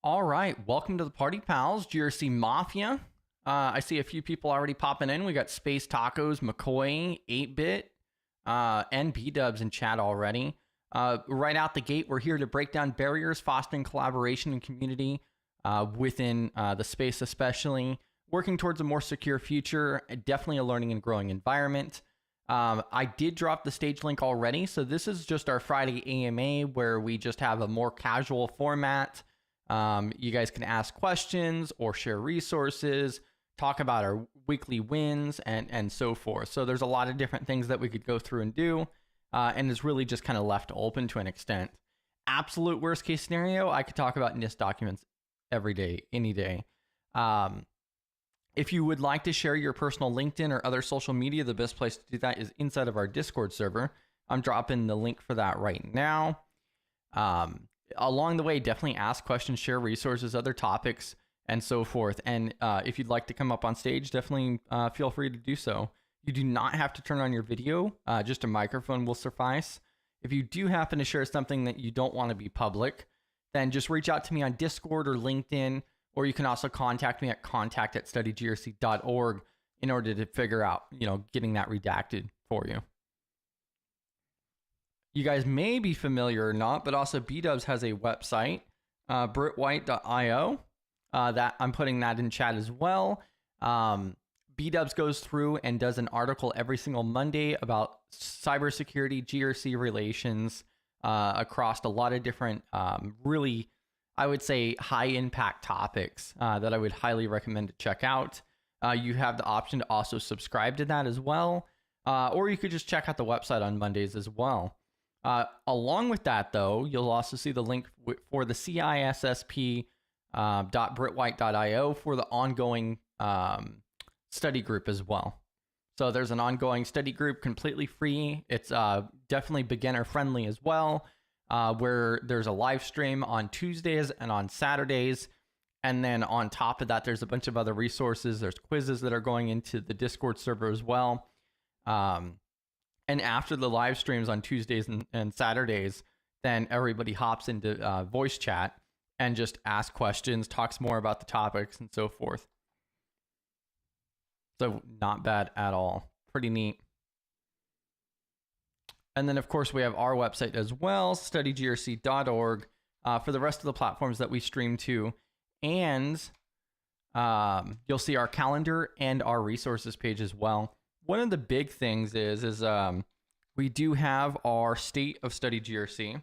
All right, welcome to the party, pals. GRC Mafia. I see a few people already popping in. We got Space Tacos, McCoy, 8-Bit, and B-Dubs in chat already. Right out the gate, we're here to break down barriers, fostering collaboration and community within the space, especially working towards a more secure future. Definitely a learning and growing environment. I did drop the stage link already, so this is just our Friday AMA where we just have a more casual format. You guys can ask questions or share resources, talk about our weekly wins, and so forth. So there's a lot of different things that we could go through and do, and it's really just kind of left open to an extent. Absolute worst case scenario, I could talk about NIST documents every day, any day. If you would like to share your personal LinkedIn or other social media, the best place to do that is inside of our Discord server. I'm dropping the link for that right now. Along the way, definitely ask questions, share resources, other topics, and so forth. And if you'd like to come up on stage, definitely feel free to do so. You do not have to turn on your video. Just a microphone will suffice. If you do happen to share something that you don't want to be public, then just reach out to me on Discord or LinkedIn, or you can also contact me at contact@studygrc.org in order to figure out, getting that redacted for you. You guys may be familiar or not, but also B-Dubs has a website, britwhite.io. That I'm putting that in chat as well. B-Dubs goes through and does an article every single Monday about cybersecurity, GRC relations across a lot of different, really, I would say, high-impact topics that I would highly recommend to check out. You have the option to also subscribe to that as well, or you could just check out the website on Mondays as well. Along with that, though, you'll also see the link for the cissp.britwhite.io for the ongoing study group as well. So there's an ongoing study group completely free. It's definitely beginner friendly as well, where there's a live stream on Tuesdays and on Saturdays. And then on top of that, there's a bunch of other resources. There's quizzes that are going into the Discord server as well. And after the live streams on Tuesdays and Saturdays, then everybody hops into voice chat and just asks questions, talks more about the topics, and so forth. So not bad at all. Pretty neat. And then, of course, we have our website as well, studygrc.org, for the rest of the platforms that we stream to. And you'll see our calendar and our resources page as well. One of the big things is we do have our State of Study GRC,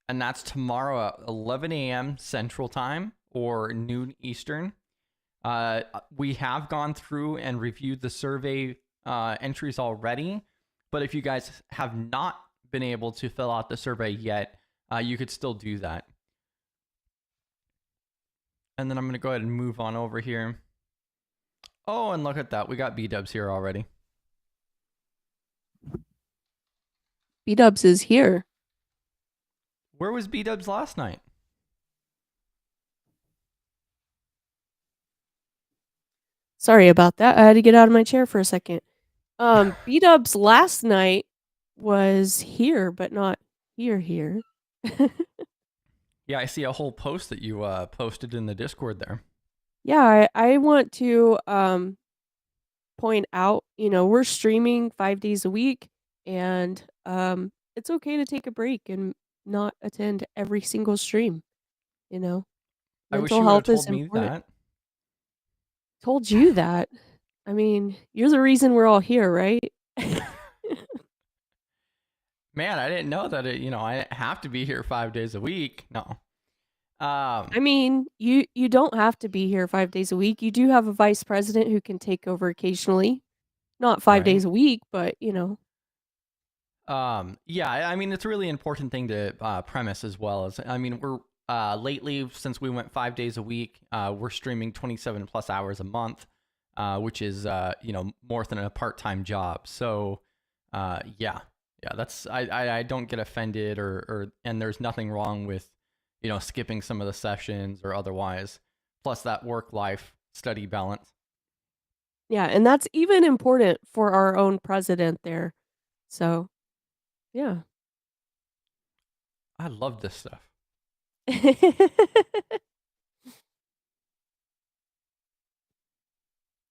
and that's tomorrow at 11 a.m. Central Time or noon Eastern. We have gone through and reviewed the survey entries already, but if you guys have not been able to fill out the survey yet, you could still do that. And then I'm going to go ahead and move on over here. Oh, and look at that. We got B-Dubs here already. B-Dubs is here. Where was B-Dubs last night? Sorry about that. I had to get out of my chair for a second. B-Dubs last night was here, but not here. Yeah, I see a whole post that you posted in the Discord there. Yeah, I want to point out, we're streaming 5 days a week, and it's okay to take a break and not attend every single stream. I wish Mental you would have health is told me important. that. Told you that. I mean, you're the reason we're all here, right? Man, I didn't know that I didn't have to be here 5 days a week. No. I mean, you don't have to be here 5 days a week. You do have a vice president who can take over occasionally. Not 5 Right. days a week, but yeah, I mean, it's a really important thing to premise as well. We're lately, since we went 5 days a week, we're streaming 27 plus hours a month, which is more than a part-time job. So that's I don't get offended or and there's nothing wrong with skipping some of the sessions or otherwise. Plus that work-life study balance. yeah, and that's even important for our own president there. So, yeah. I love this stuff.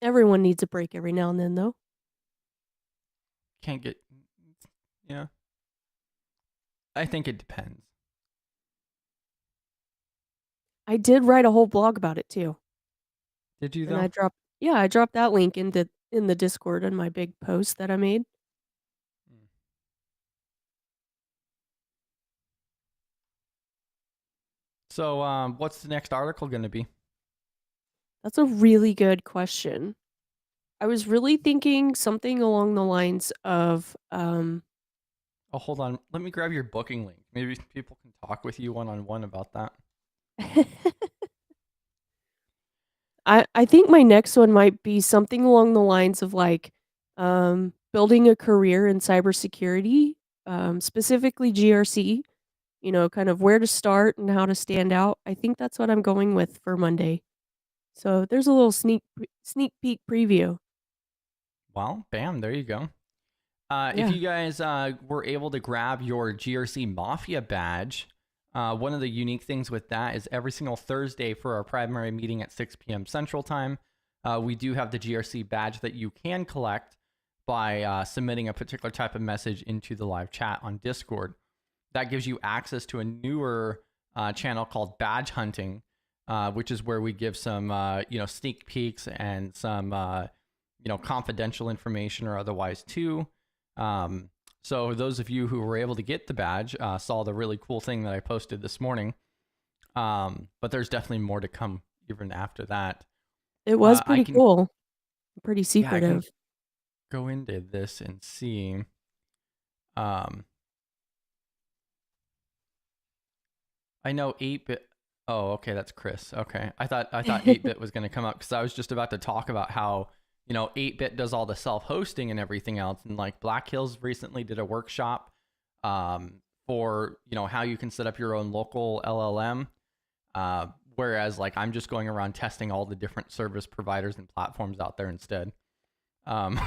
Everyone needs a break every now and then, though. Can't get. Yeah. I think it depends. I did write a whole blog about it too. Did you And though? I dropped that link in the Discord in my big post that I made. Mm. So, what's the next article going to be? That's a really good question. I was really thinking something along the lines of Oh, hold on. Let me grab your booking link. Maybe people can talk with you one-on-one about that. I think my next one might be something along the lines of like building a career in cybersecurity, specifically GRC, kind of where to start and how to stand out. I think that's what I'm going with for Monday. So there's a little sneak peek preview. Well, bam, there you go. If Yeah. you guys were able to grab your GRC Mafia badge, one of the unique things with that is every single Thursday for our primary meeting at 6 p.m. Central Time, we do have the GRC badge that you can collect by submitting a particular type of message into the live chat on Discord. That gives you access to a newer channel called Badge Hunting, which is where we give some sneak peeks and some confidential information or otherwise too. So those of you who were able to get the badge saw the really cool thing that I posted this morning. But there's definitely more to come even after that. It was I pretty can, cool. Pretty yeah, I can secretive. go into this and see. Um, I know 8-bit. Oh, okay, that's Chris. Okay, I thought 8-bit was going to come up because I was just about to talk about how 8-bit does all the self-hosting and everything else, and like Black Hills recently did a workshop for how you can set up your own local LLM. Whereas like I'm just going around testing all the different service providers and platforms out there instead. Um,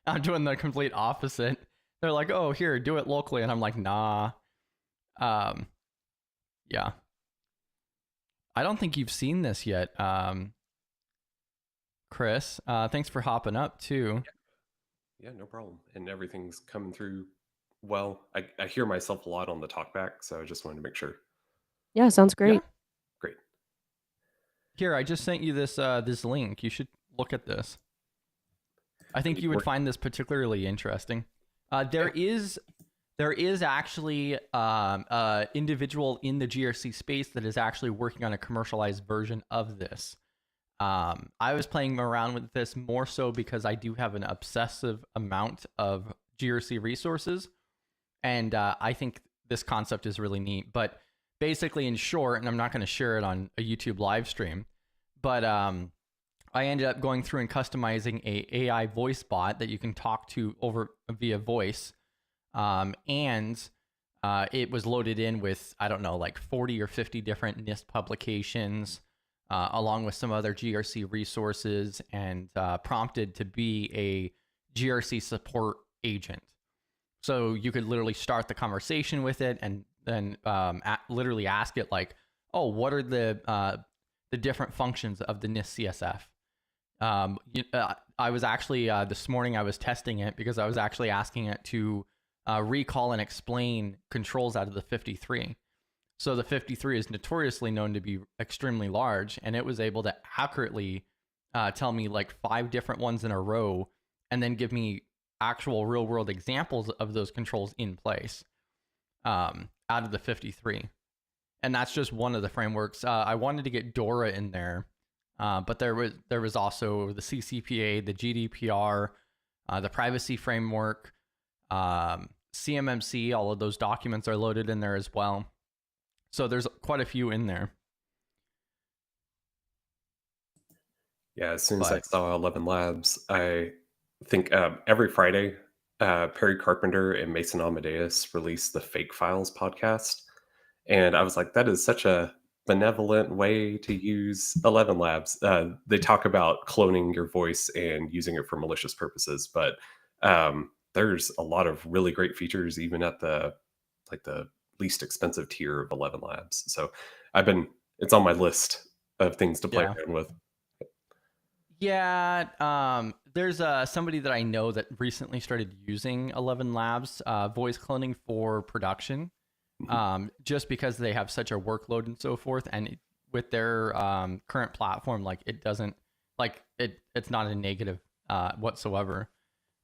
I'm doing the complete opposite. They're like, oh, here, do it locally, and I'm like, nah. Um, yeah. I don't think you've seen this yet, Chris. Thanks for hopping up too. Yeah, no problem. And everything's coming through well. I hear myself a lot on the talkback, so I just wanted to make sure. Yeah, sounds Yeah. great. Great. Here, I just sent you this link. You should look at this. I think you would find this particularly interesting. There is actually individual in the GRC space that is actually working on a commercialized version of this. I was playing around with this more so because I do have an obsessive amount of GRC resources, and I think this concept is really neat. But basically, in short, and I'm not going to share it on a YouTube live stream, but I ended up going through and customizing a AI voice bot that you can talk to over via voice, and it was loaded in with, I don't know, like 40 or 50 different NIST publications, along with some other GRC resources, and prompted to be a GRC support agent. So you could literally start the conversation with it and then literally ask it like, oh, what are the different functions of the NIST CSF? I was actually, this morning I was testing it because I was actually asking it to recall and explain controls out of the 53. So the 53 is notoriously known to be extremely large, and it was able to accurately tell me like 5 different ones in a row and then give me actual real world examples of those controls in place out of the 53. And that's just one of the frameworks. I wanted to get DORA in there, but there was also the CCPA, the GDPR, the privacy framework, CMMC. All of those documents are loaded in there as well. So there's quite a few in there. Yeah, as soon as I saw 11 Labs, I think every Friday, Perry Carpenter and Mason Amadeus release the Fake Files podcast. And I was like, that is such a benevolent way to use 11 Labs. They talk about cloning your voice and using it for malicious purposes, but there's a lot of really great features, even at the least expensive tier of 11 Labs. So it's on my list of things to play around with. Yeah, there's somebody that I know that recently started using 11 Labs voice cloning for production, just because they have such a workload and so forth. And with their current platform, like it doesn't, like it's not a negative whatsoever.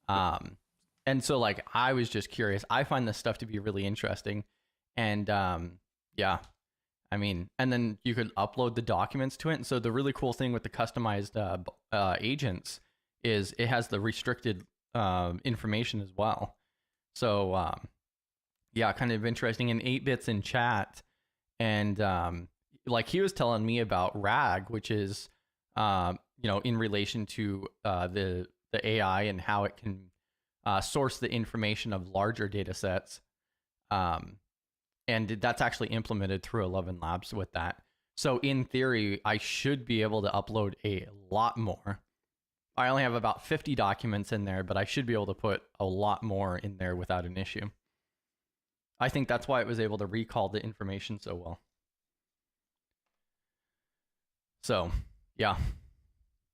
And so like I was just curious. I find this stuff to be really interesting, and yeah. I mean, and then you could upload the documents to it. And so the really cool thing with the customized agents is it has the restricted information as well. So yeah, kind of interesting. And 8-bits in chat, and like he was telling me about RAG, which is in relation to the AI and how it can source the information of larger data sets. And that's actually implemented through 11 Labs with that. So in theory, I should be able to upload a lot more. I only have about 50 documents in there, but I should be able to put a lot more in there without an issue. I think that's why it was able to recall the information so well. So, yeah.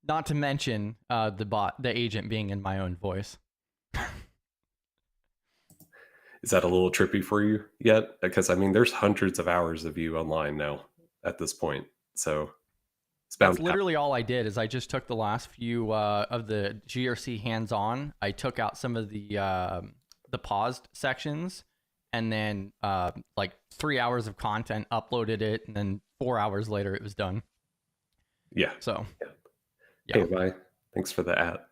Not to mention the agent being in my own voice. Is that a little trippy for you yet? Because I mean, there's hundreds of hours of you online now at this point, so it's bound. That's literally all I did. Is I just took the last few of the GRC hands-on. I took out some of the paused sections, and then like 3 hours of content, uploaded it, and then 4 hours later it was done. Yeah. So. Yeah. Hey, bye. Thanks for the at.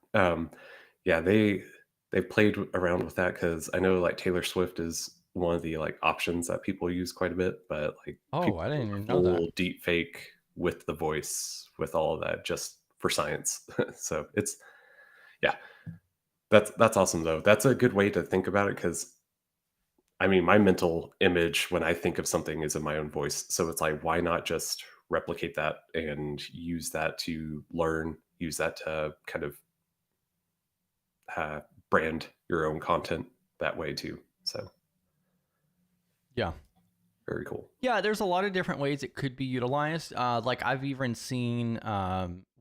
Yeah, they've played around with that because I know like Taylor Swift is one of the like options that people use quite a bit, but like I didn't even know that. Deep fake with the voice with all of that just for science. So it's that's awesome though. That's a good way to think about it because I mean my mental image when I think of something is in my own voice. So it's like why not just replicate that and use that to learn, use that to kind of brand your own content that way too. So yeah, very cool. Yeah, there's a lot of different ways it could be utilized. Like I've even seen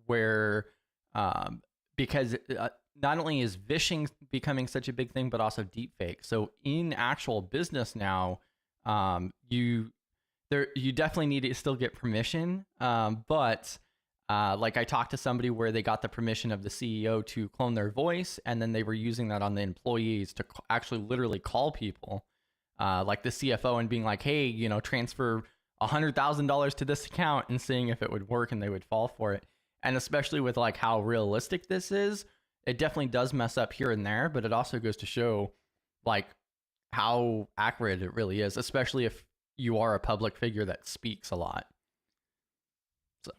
where because not only is vishing becoming such a big thing, but also deepfake. So in actual business now, you definitely need to still get permission. But like I talked to somebody where they got the permission of the CEO to clone their voice, and then they were using that on the employees to actually literally call people, like the CFO, and being like, hey, transfer $100,000 to this account, and seeing if it would work, and they would fall for it. And especially with like how realistic this is, it definitely does mess up here and there, but it also goes to show like how accurate it really is, especially if you are a public figure that speaks a lot. So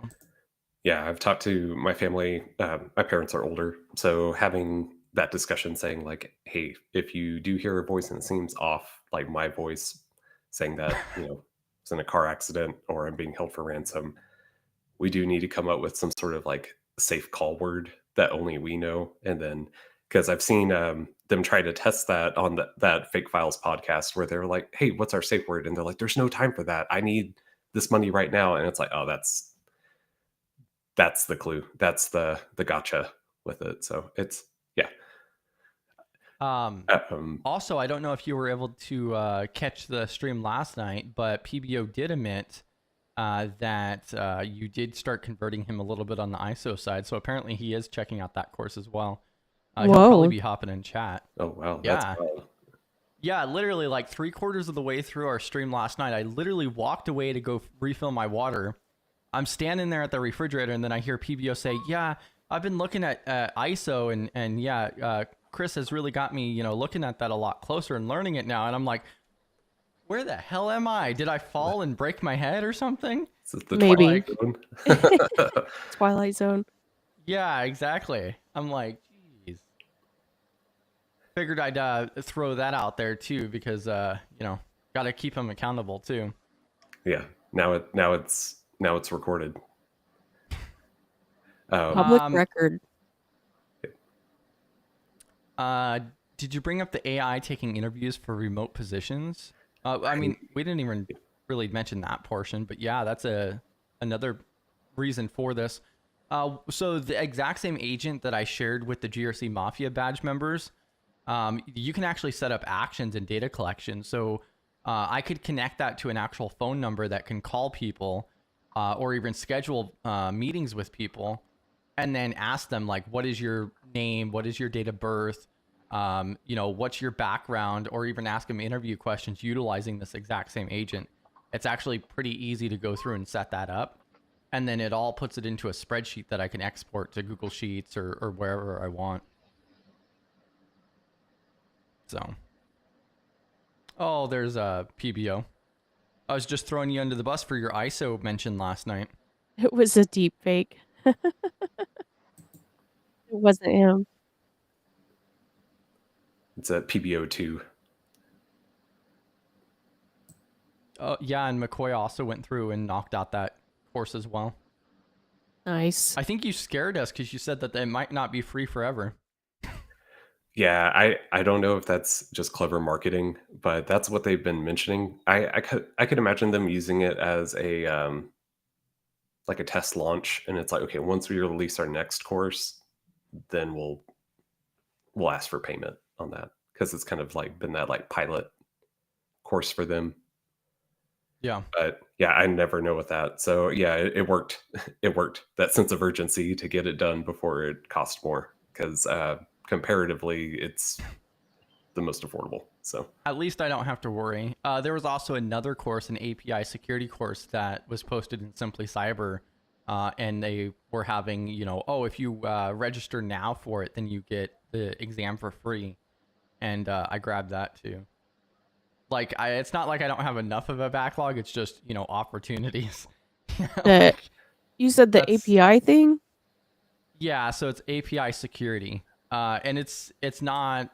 yeah, I've talked to my family. My parents are older, so having that discussion saying like, hey, if you do hear a voice and it seems off, like my voice saying that it's in a car accident or I'm being held for ransom, we do need to come up with some sort of like safe call word that only we know. And then because I've seen them try to test that on that Fake Files podcast where they're like, hey, what's our safe word? And they're like, there's no time for that. I need this money right now. And it's like, oh, that's the clue. That's the gotcha with it. So it's also, I don't know if you were able to catch the stream last night, but PBO did admit that you did start converting him a little bit on the ISO side. So apparently he is checking out that course as well. He'll probably be hopping in chat. Oh, wow. Yeah. Yeah, literally like 3/4 of the way through our stream last night, I literally walked away to go refill my water. I'm standing there at the refrigerator, and then I hear PBO say, yeah, I've been looking at ISO, and yeah, Chris has really got me, looking at that a lot closer and learning it now. And I'm like, where the hell am I? Did I fall and break my head or something? This is the Maybe. Twilight Zone. Twilight Zone. Yeah, exactly. I'm like, geez. Figured I'd throw that out there too, because got to keep him accountable too. Yeah. Now it's recorded. Public record. Did you bring up the AI taking interviews for remote positions? I mean, we didn't even really mention that portion, but yeah, that's another reason for this. So the exact same agent that I shared with the GRC Mafia badge members, you can actually set up actions and data collection. So I could connect that to an actual phone number that can call people or even schedule meetings with people and then ask them, like, what is your name? What is your date of birth? What's your background? Or even ask them interview questions utilizing this exact same agent. It's actually pretty easy to go through and set that up. And then it all puts it into a spreadsheet that I can export to Google Sheets or wherever I want. So, oh, there's a PBO. I was just throwing you under the bus for your ISO mention last night. It was a deep fake. It wasn't him. It's a PBO2. Yeah, and McCoy also went through and knocked out that course as well. Nice. I think you scared us because you said that they might not be free forever. Yeah, I don't know if that's just clever marketing, but that's what they've been mentioning. I could imagine them using it as a like a test launch, and it's like, okay, once we release our next course, then we'll ask for payment on that, because it's kind of like been that like pilot course for them. Yeah. But yeah, I never know with that. So yeah, it worked. It worked. That sense of urgency to get it done before it cost more, because comparatively, it's the most affordable. So At least I don't have to worry. There was also another course, an API security course that was posted in Simply Cyber. And they were having, if you register now for it, then you get the exam for free. And I grabbed that too. Like, it's not like I don't have enough of a backlog. It's just, opportunities. The you said the API thing? Yeah, so it's API security. And it's not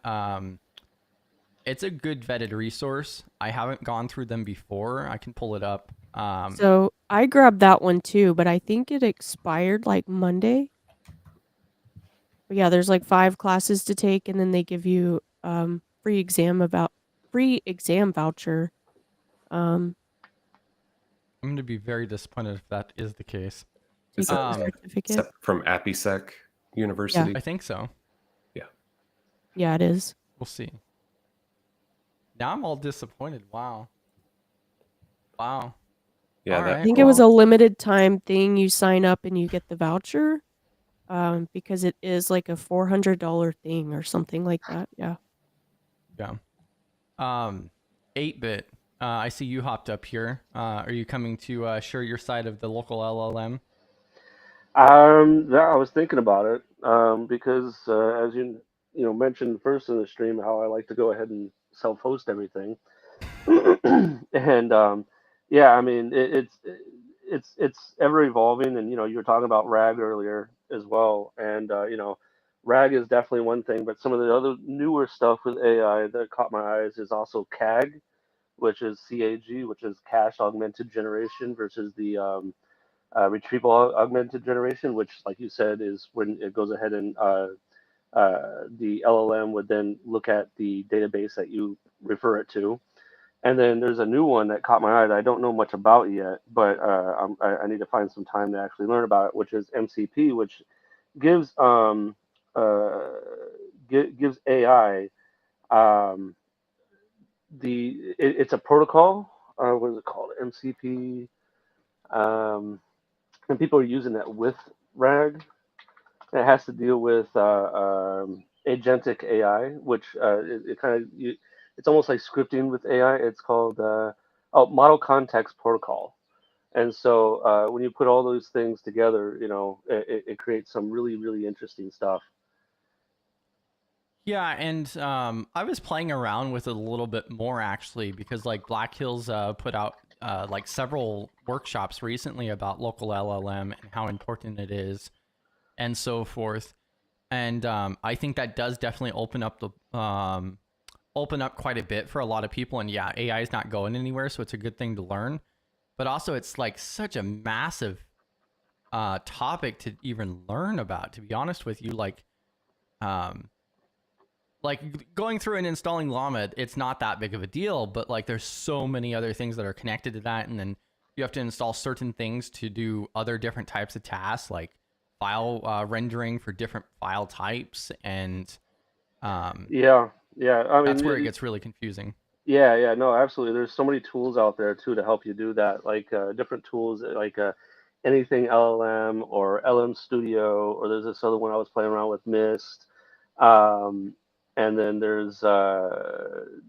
it's a good vetted resource. I haven't gone through them before. I can pull it up. So I grabbed that one too, but I think it expired like Monday. But yeah, there's like 5 classes to take, and then they give you free exam voucher. I'm going to be very disappointed if that is the case. To get the certificate. From AppySec University? Yeah. I think so. Yeah. Yeah, it is. We'll see. Now I'm all disappointed. Wow. Yeah, I think it was a limited time thing. You sign up and you get the voucher, because it is like a $400 thing or something like that. Yeah. 8-bit. I see you hopped up here. Are you coming to share your side of the local LLM? Yeah, I was thinking about it, because as mentioned first in the stream, how I like to go ahead and self-host everything, and yeah, I mean it's ever evolving, and you were talking about RAG earlier as well, and RAG is definitely one thing, but some of the other newer stuff with AI that caught my eyes is also CAG, which is CAG, which is cache augmented generation versus the retrieval augmented generation, which, like you said, is when it goes ahead and the LLM would then look at the database that you refer it to. And then there's a new one that caught my eye that I don't know much about yet, but I need to find some time to actually learn about it, which is MCP, which gives gives AI it's a protocol. What is it called? MCP. And people are using that with RAG. It has to deal with agentic AI, which it kind of it's almost like scripting with AI. It's called model context protocol. And so when you put all those things together, it creates some really, really interesting stuff. Yeah, and I was playing around with it a little bit more actually, because like Black Hills put out like several workshops recently about local LLM and how important it is and so forth. And I think that does definitely open up quite a bit for a lot of people. And yeah, AI is not going anywhere, so it's a good thing to learn. But also, it's like such a massive topic to even learn about. To be honest with you, like like going through and installing Llama, it's not that big of a deal, but like there's so many other things that are connected to that, and then you have to install certain things to do other different types of tasks, like file rendering for different file types, and Yeah, yeah. I that's where it mean, gets really confusing. yeah, yeah. No, absolutely. There's so many tools out there too to help you do that. Like different tools, like anything LLM or LM Studio, or there's this other one I was playing around with, Mist. And then there's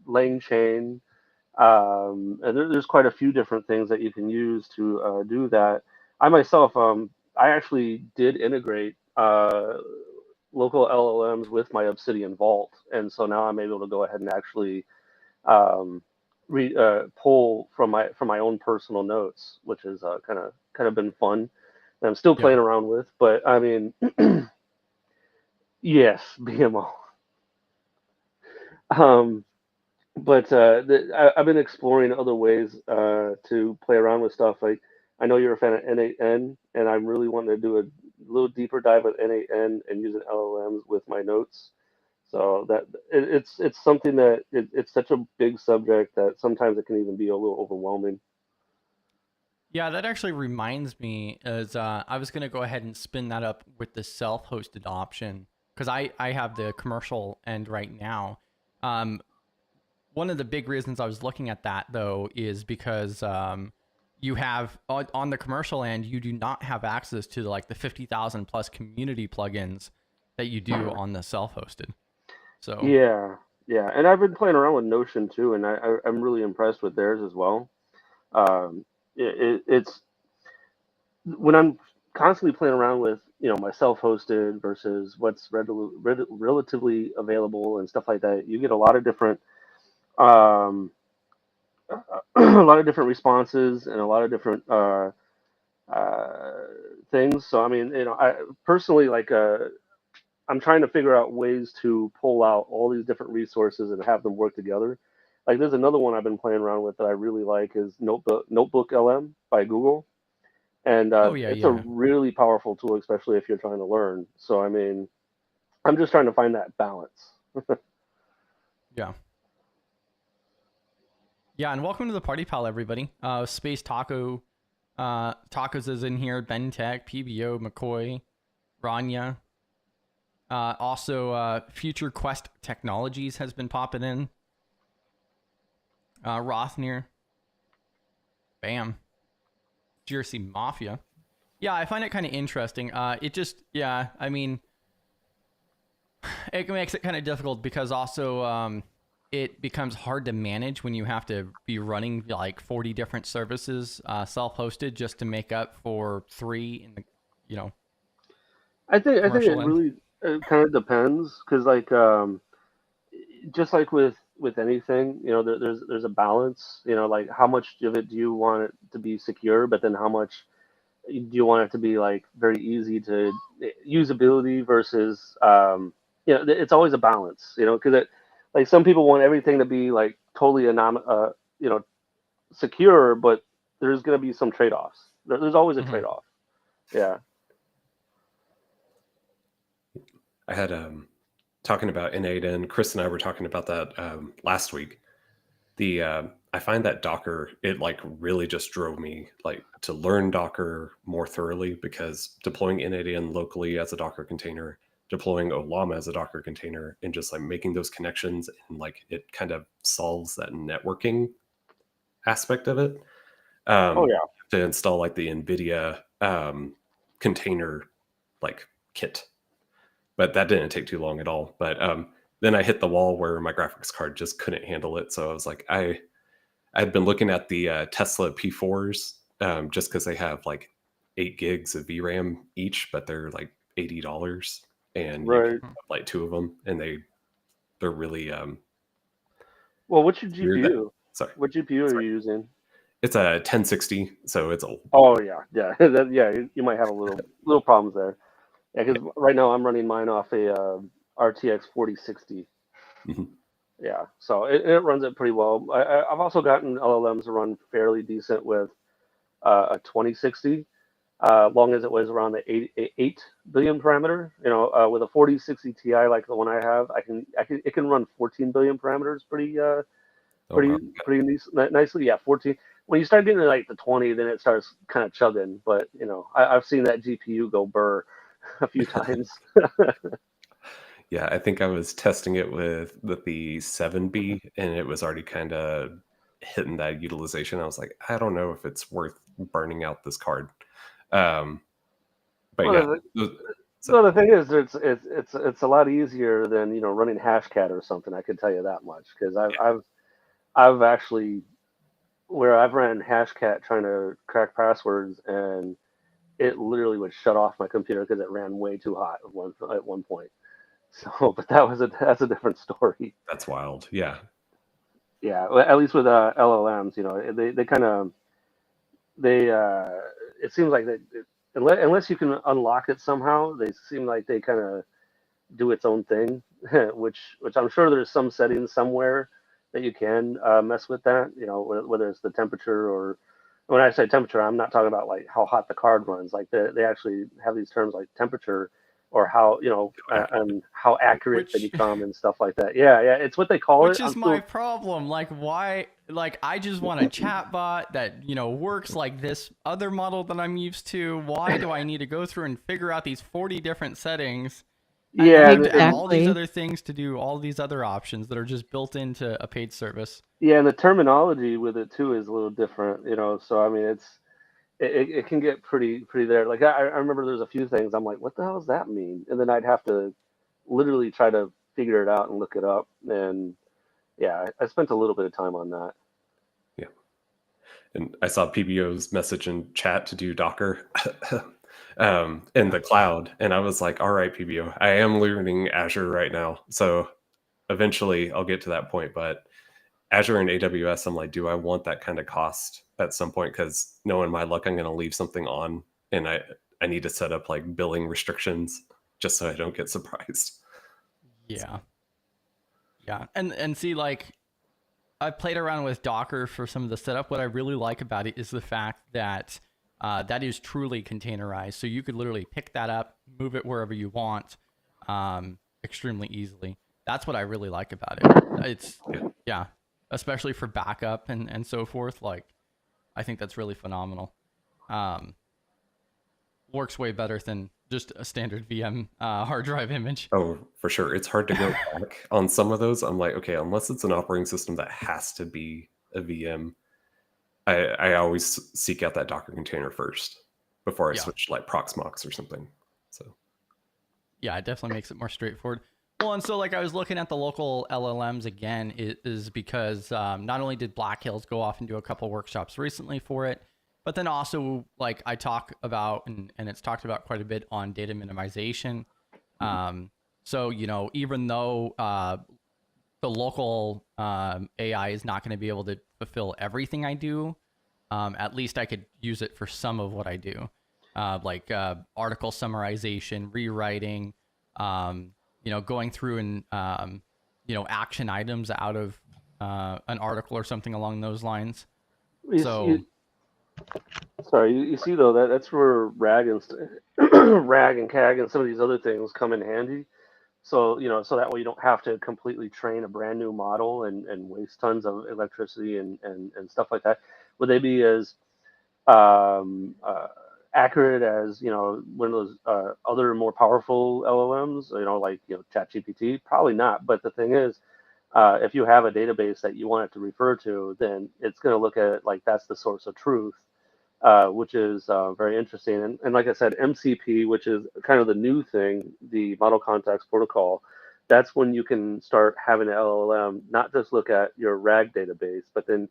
LangChain. And there's quite a few different things that you can use to do that. I myself, I actually did integrate local LLMs with my Obsidian Vault, and so now I'm able to go ahead and actually um, pull from my own personal notes, which is kind of been fun. And I'm still Yeah. playing around with, but I mean, yes, BMO. Um, but I've been exploring other ways to play around with stuff. Like I know you're a fan of N8N, and I'm really wanting to do a little deeper dive with N8N and using LLMs with my notes. So that it's something that it's such a big subject that sometimes it can even be a little overwhelming. Yeah, that actually reminds me, as I was going to go ahead and spin that up with the self-hosted option, because I have the commercial end right now. Um, One of the big reasons I was looking at that though is because you have on the commercial end, you do not have access to like the 50,000 plus community plugins that you do on the self-hosted. So Yeah, yeah, and I've been playing around with Notion too, and I'm really impressed with theirs as well. Um, it's when I'm constantly playing around with my self-hosted versus what's relatively available and stuff like that. You get a lot of different um, a lot of different responses and a lot of different uh, things. So I mean, I personally like I'm trying to figure out ways to pull out all these different resources and have them work together. Like there's another one I've been playing around with that I really like is Notebook LM by Google, and oh yeah, it's a yeah, really powerful tool, especially if you're trying to learn. So I mean, I'm just trying to find that balance. yeah. Yeah, and welcome to the party, pal, everybody. Space Taco, Tacos is in here. Ben Tech, PBO, McCoy, Rania. Also, Future Quest Technologies has been popping in. Rothnir, bam. GRC Mafia. Yeah, I find it kind of interesting. It just, yeah, I mean, it makes it kind of difficult because also it becomes hard to manage when you have to be running like 40 different services self-hosted just to make up for 3 in the, you know, I think commercial it end. really kind of depends because like just like with anything, there's a balance. Like how much of it do you want it to be secure, but then how much do you want it to be like very easy to usability versus it's always a balance. Because it like some people want everything to be like totally you know secure, but there's going to be some trade-offs. There's always a Mm-hmm. trade-off. Yeah. I had talking about N8N. Chris and I were talking about that last week. The I find that Docker, it like really just drove me like to learn Docker more thoroughly, because deploying N8N locally as a Docker container, deploying Olama as a Docker container, and just like making those connections, and like it kind of solves that networking aspect of it. Oh yeah. To install like the NVIDIA container like kit, but that didn't take too long at all. But then I hit the wall where my graphics card just couldn't handle it. So I was like, I'd been looking at the Tesla P4s just because they have like 8 gigs of VRAM each, but they're like $80, and you can Right. have like 2 of them, and they're really Well, what's your weird. That GPU? sorry, What GPU are sorry, you using? it's a 1060, so it's old. Oh yeah, yeah, yeah. You might have a little problems there. Yeah, because right now I'm running mine off a RTX 4060. Mhm. Yeah, so it runs it pretty well. I've also gotten LLMs to run fairly decent with a 2060. long as it was around the 8 billion parameter. With a 4060 Ti like the one I have, it can run 14 billion parameters Oh wow. nicely. Yeah, 14. When you start getting to like the 20, then it starts kind of chugging. But I've seen that GPU go burr a few times. Yeah, I think I was testing it with the 7B, and it was already kind of hitting that utilization. I was like, I don't know if it's worth burning out this card. Um, but Well, yeah, so the thing is, it's a lot easier than running Hashcat or something. I can tell you that much because I've actually where I've ran Hashcat trying to crack passwords, and it literally would shut off my computer because it ran way too hot at one point. So, but that's a different story. that's wild. Yeah. Yeah, well, at least with LLMs, they kind of they it seems like unless you can unlock it somehow, they seem like they kind of do its own thing, which I'm sure there's some settings somewhere that you can mess with that. Whether it's the temperature or when I say temperature, I'm not talking about like how hot the card runs. Like they actually have these terms like temperature or how and how accurate they Which become and stuff like that. Yeah, yeah, it's what they call it. which is my problem. Like, why? Like, I just want a chatbot that works like this other model that I'm used to. Why do I need to go through and figure out these 40 different settings? And Yeah, then add all these Exactly. other things to do all these other options that are just built into a paid service. yeah, and the terminology with it too is a little different. So I mean, it can get pretty there. Like I remember there's a few things I'm like, what the hell does that mean? And then I'd have to literally try to figure it out and look it up. And yeah, I spent a little bit of time on that. Yeah. And I saw PBO's message in chat to do Docker in the cloud. And I was like, all right, PBO, I am learning Azure right now. So eventually I'll get to that point. But Azure and AWS, I'm like, do I want that kind of cost at some point? Because knowing my luck, I'm going to leave something on, and I need to set up like billing restrictions just so I don't get surprised. Yeah. Yeah. And see, like, I've played around with Docker for some of the setup. What I really like about it is the fact that that is truly containerized. So you could literally pick that up, move it wherever you want, extremely easily. That's what I really like about it. It's yeah, especially for backup and so forth. Like, I think that's really phenomenal. Works way better than just a standard VM hard drive image. Oh, for sure. It's hard to go back on some of those. I'm like, okay, unless it's an operating system that has to be a VM, I always seek out that Docker container first before I Yeah. switch like Proxmox or something. So Yeah, it definitely makes it more straightforward. Well, and so like I was looking at the local LLMs again, it is because not only did Black Hills go off and do a couple workshops recently for it, but then also like I talk about and it's talked about quite a bit on data minimization. So even though the local AI is not going to be able to fulfill everything I do, at least I could use it for some of what I do, like article summarization, rewriting, going through and action items out of an article or something along those lines. So Sorry, you see though that's where rag and CAG and some of these other things come in handy. So that way you don't have to completely train a brand new model and waste tons of electricity and stuff like that. Would they be as um, uh, accurate as one of those other more powerful LLMs? Like ChatGPT? Probably not. But the thing is, if you have a database that you want it to refer to, then it's going to look at it like that's the source of truth, which is very interesting. And like I said, MCP, which is kind of the new thing, the Model Context Protocol, that's when you can start having an LLM not just look at your RAG database, but then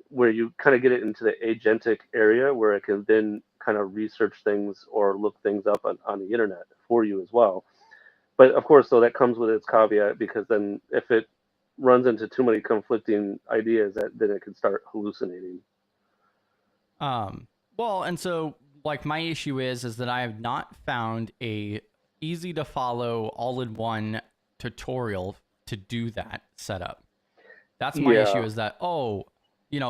where you kind of get it into the agentic area where it can then kind of research things or look things up on the internet for you as well. But of course, though, that comes with its caveat because then if it runs into too many conflicting ideas, then it can start hallucinating. Um, well, and so like my issue is that I have not found a easy to follow all-in-one tutorial to do that setup. That's my issue Yeah. is that,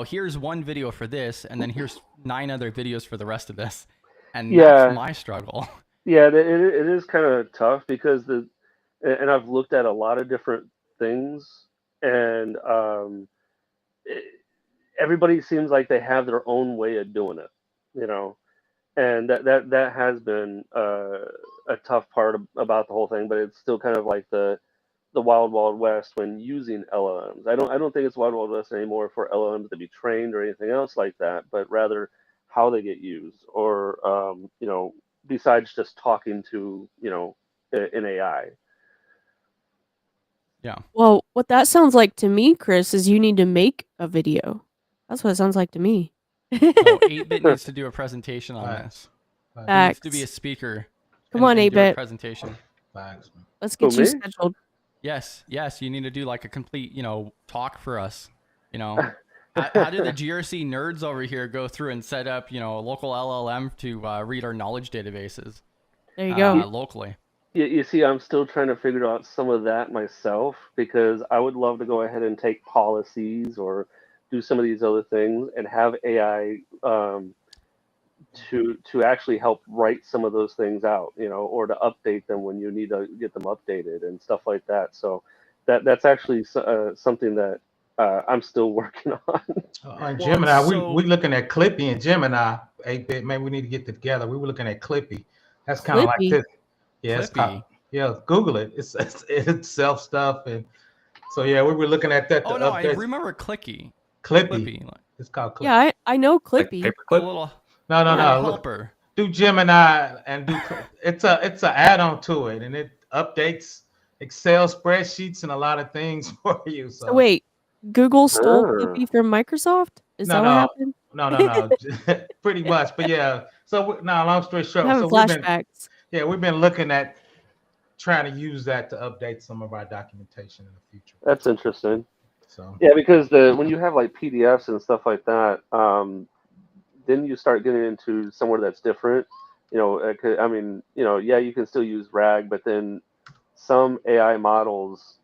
here's one video for this, and then here's 9 other videos for the rest of this. And that's Yeah, my struggle. yeah, it is kind of tough because and I've looked at a lot of different things, and it, everybody seems like they have their own way of doing it, you know, and that has been a tough part about the whole thing, but it's still kind of like the wild wild west when using LLMs. I don't think it's wild wild west anymore for LLMs to be trained or anything else like that, but rather how they get used, or besides just talking to an AI. Yeah. Well, what that sounds like to me, Chris, is you need to make a video. That's what it sounds like to me. Oh, 8-Bit needs to do a presentation on Facts. this. Facts. He needs to be a Facts. speaker Come on, and do a 8-Bit. presentation. Facts, man. Let's Who, get you me? scheduled. Yes, you need to do like a complete, talk for us. How do the GRC nerds over here go through and set up, a local LLM to read our knowledge databases There you go. locally? You see, I'm still trying to figure out some of that myself because I would love to go ahead and take policies or do some of these other things and have AI to actually help write some of those things out, or to update them when you need to get them updated and stuff like that. So that's actually something that I'm still working on. On Well, it's Gemini, so we looking at Clippy and Gemini. 8-Bit, maybe we need to get together. We were looking at Clippy. That's kind of like Clippy. this. Yeah, it's called, Clippy. yeah, Google it. It's self stuff. And so, yeah, we were looking at that to Oh no, I update remember Clippy. Clippy. Like It's called Clippy. Yeah, I know Like Clippy. a paperclip. little No, no, Yeah. no. Look, helper. do Gemini and do it's an add-on to it, and it updates Excel spreadsheets and a lot of things for you. So So wait, Google stole Ah. Clippy from Microsoft? Is no, that what no, happened? no. Pretty much. But yeah. So now, long story I'm short, having so flashbacks. we've been looking at trying to use that to update some of our documentation in the future. That's interesting. So Yeah, because when you have like PDFs and stuff like that, then you start getting into somewhere that's different. I mean, yeah, you can still use RAG, but then some AI models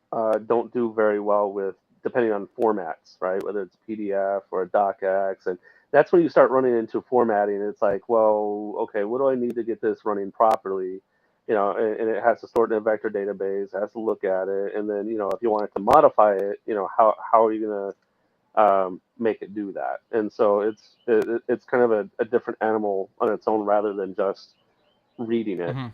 don't do very well with, depending on formats, right? Whether it's PDF or a docx, and that's when you start running into formatting. It's like, well, okay, what do I need to get this running properly? And it has to store it in a vector database, it has to look at it, and then if you want it to modify it, how are you gonna make it do that? And so it's kind of a different animal on its own rather than just reading it. Mm-hmm.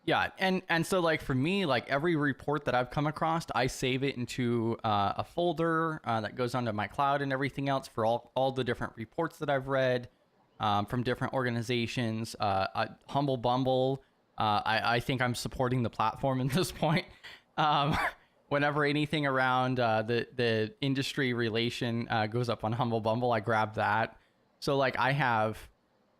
Yeah, and so like for me, like every report that I've come across, I save it into a folder that goes onto my cloud and everything else for all the different reports that I've read from different organizations. Humble Bumble, I think I'm supporting the platform at this point. Um, Whenever anything around the industry relation goes up on Humble Bumble, I grab that. So like I have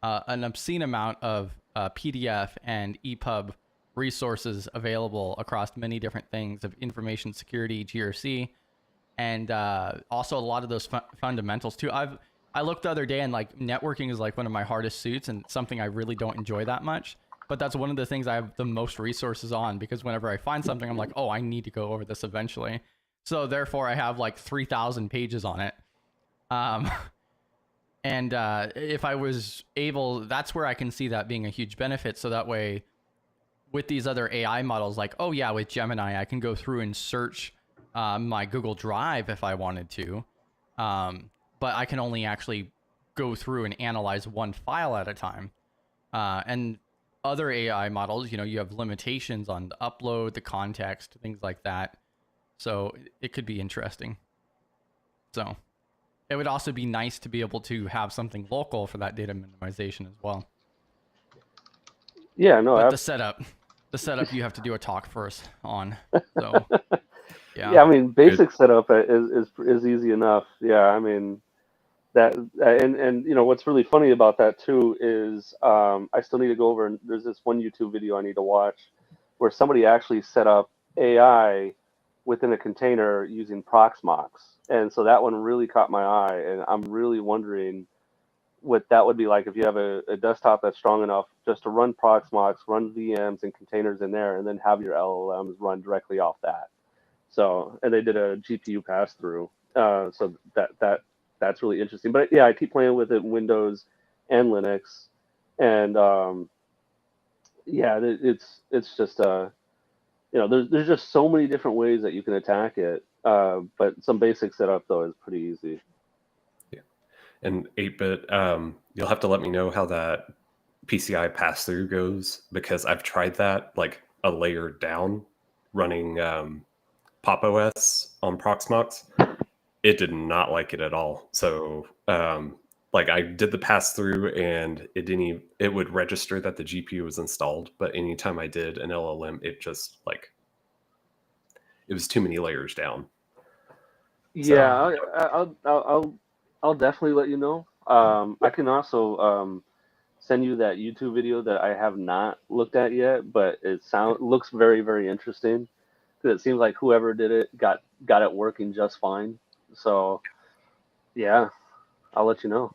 an obscene amount of PDF and EPUB resources available across many different things of information security, GRC, and also a lot of those fundamentals too. I looked the other day and like networking is like one of my hardest suits and something I really don't enjoy that much. But that's one of the things I have the most resources on because whenever I find something, I'm like, oh, I need to go over this eventually. So therefore, I have like 3,000 pages on it. And if I was able, that's where I can see that being a huge benefit. So that way, with these other AI models, like, oh yeah, with Gemini, I can go through and search my Google Drive if I wanted to. But I can only actually go through and analyze one file at a time. And other AI models, you have limitations on the upload, the context, things like that. So it could be interesting. So it would also be nice to be able to have something local for that data minimization as well. Yeah, no, But the setup you have to do a talk first on. So yeah. Yeah, I mean, basic setup is easy enough. Yeah, I mean that, and what's really funny about that too is I still need to go over, and there's this one YouTube video I need to watch where somebody actually set up AI within a container using Proxmox, and so that one really caught my eye, and I'm really wondering what that would be like if you have a desktop that's strong enough just to run Proxmox, run VMs and containers in there, and then have your LLMs run directly off that. So, and they did a GPU pass through, so that that's really interesting. But yeah, I keep playing with it in Windows and Linux, and yeah, it's just there's just so many different ways that you can attack it. But some basic setup though is pretty easy. Yeah, and 8-bit, you'll have to let me know how that PCI pass-through goes, because I've tried that like a layer down running Pop OS on Proxmox. It did not like it at all. So like I did the pass-through and it would register that the GPU was installed, but anytime I did an LLM, it just like it was too many layers down. Yeah, I'll definitely let you know. I can also send you that YouTube video that I have not looked at yet, but looks very, very interesting, because it seems like whoever did it got it working just fine. So yeah, I'll let you know.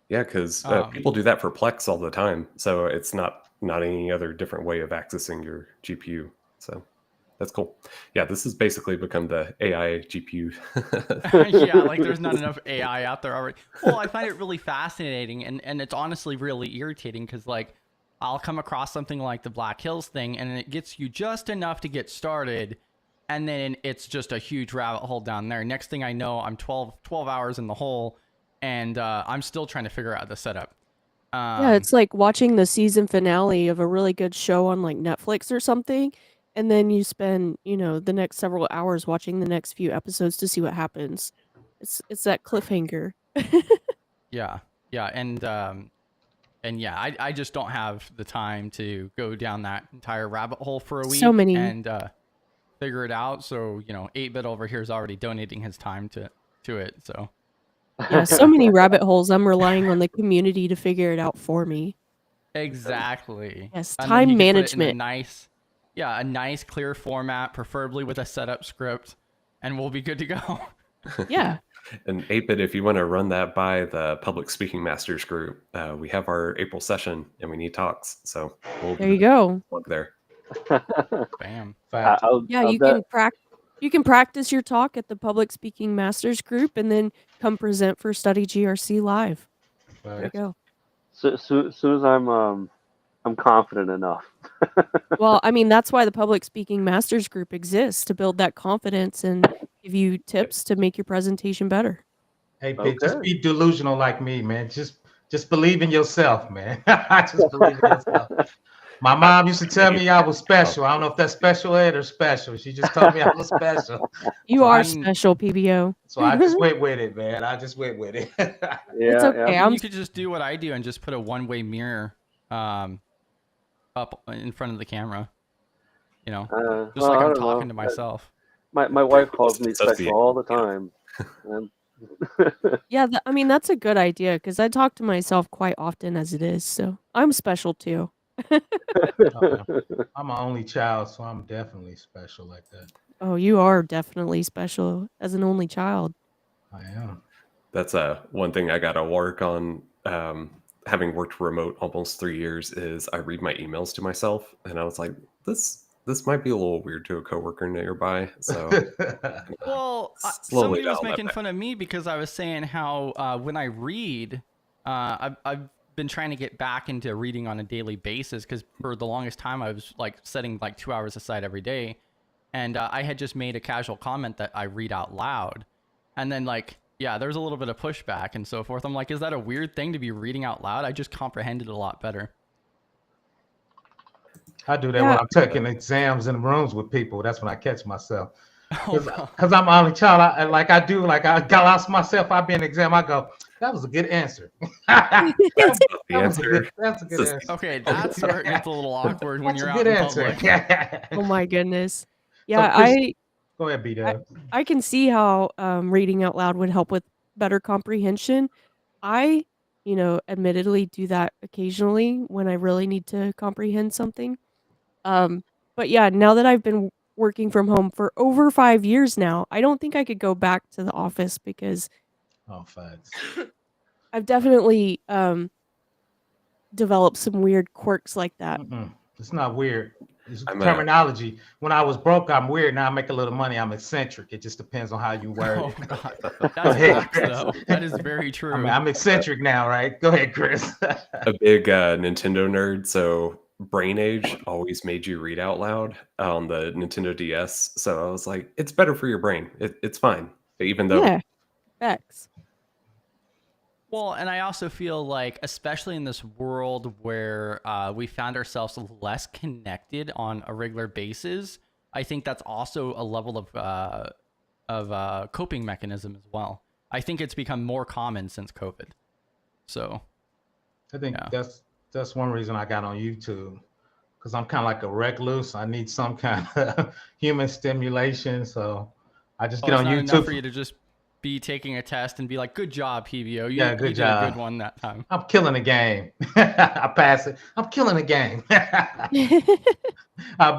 Yeah, because people do that for Plex all the time, so it's not any other different way of accessing your GPU. So that's cool. Yeah, this has basically become the AI GPU. Yeah, like there's not enough AI out there already. Well, I find it really fascinating, and it's honestly really irritating, because like I'll come across something like the Black Hills thing, and it gets you just enough to get started, and then it's just a huge rabbit hole down there. Next thing I know, I'm 12 hours in the hole, and I'm still trying to figure out the setup. Yeah, it's like watching the season finale of a really good show on like Netflix or something, and then you spend, the next several hours watching the next few episodes to see what happens. It's that cliffhanger. Yeah, and yeah, I just don't have the time to go down that entire rabbit hole for a week So many. and figure it out. So 8-bit over here is already donating his time to it. So Yeah, so many rabbit holes. I'm relying on the community to figure it out for me. exactly. Yes, And then he time can put it in management. a nice clear format, preferably with a setup script, and we'll be good to go. Yeah. And 8-bit, if you want to run that by the Public Speaking Masters group, we have our April session and we need talks. So There you go. Look there. Bam. Yeah, you can practice your talk at the Public Speaking Masters group and then come present for Study GRC Live. There you go. So soon as I'm confident enough. Well, I mean, that's why the Public Speaking Masters group exists, to build that confidence and give you tips to make your presentation better. Hey, just be delusional like me, man. Just believe in yourself, man. Just believe in yourself. My mom used to tell me I was special. I don't know if that's special ed or special. She just told me I was special. You are special, PBO. So I just went with it, man. I just went with it. It's okay. You could just do what I do and just put a one-way mirror up in front of the camera. Just like I'm talking to myself. My wife calls me special all the time. Yeah, I mean, that's a good idea, because I talk to myself quite often as it is, so I'm special too. I'm an only child, so I'm definitely special like that. Oh, you are definitely special as an only child. I am. That's one thing I got to work on. Having worked remote almost 3 years, is I read my emails to myself, and I was like, this might be a little weird to a coworker nearby. So, well, somebody was making fun of me because I was saying how when I read, I've been trying to get back into reading on a daily basis, because for the longest time I was like setting like 2 hours aside every day, and I had just made a casual comment that I read out loud, and then there's a little bit of pushback and so forth. I'm like, is that a weird thing to be reading out loud? I just comprehended it a lot better. I do that when I'm taking exams in rooms with people. That's when I catch myself. Because I'm only child. I lost myself. I be in an exam. I go, that was a good answer. That's a good answer. Okay, that's where it gets a little awkward when you're out in public. Oh my goodness. Yeah, go ahead, B-Dub. I can see how reading out loud would help with better comprehension. I, admittedly do that occasionally when I really need to comprehend something. But yeah, now that I've been working from home for over 5 years now, I don't think I could go back to the office, because I've definitely developed some weird quirks like that. It's not weird. It's I'm terminology. When I was broke, I'm weird. Now I make a little money. I'm eccentric. It just depends on how you word Oh it. God, Go that's ahead, facts Chris. though. That is very true. I'm eccentric now, right? Go ahead, Chris. a big Nintendo nerd, so Brain Age always made you read out loud on the Nintendo DS. So I was like, it's better for your brain. It's fine, even though Yeah, facts. Well, and I also feel like, especially in this world where we found ourselves less connected on a regular basis, I think that's also a level of coping mechanism as well. I think it's become more common since COVID. So I think yeah. that's one reason I got on YouTube, because I'm kind of like a recluse. I need some kind of human stimulation, so I just get on it's not YouTube. enough for you to just be taking a test and be like, "Good job, PBO. Yeah, good you did job. a good one that time." I'm killing the game. I pass it. I'm killing the game.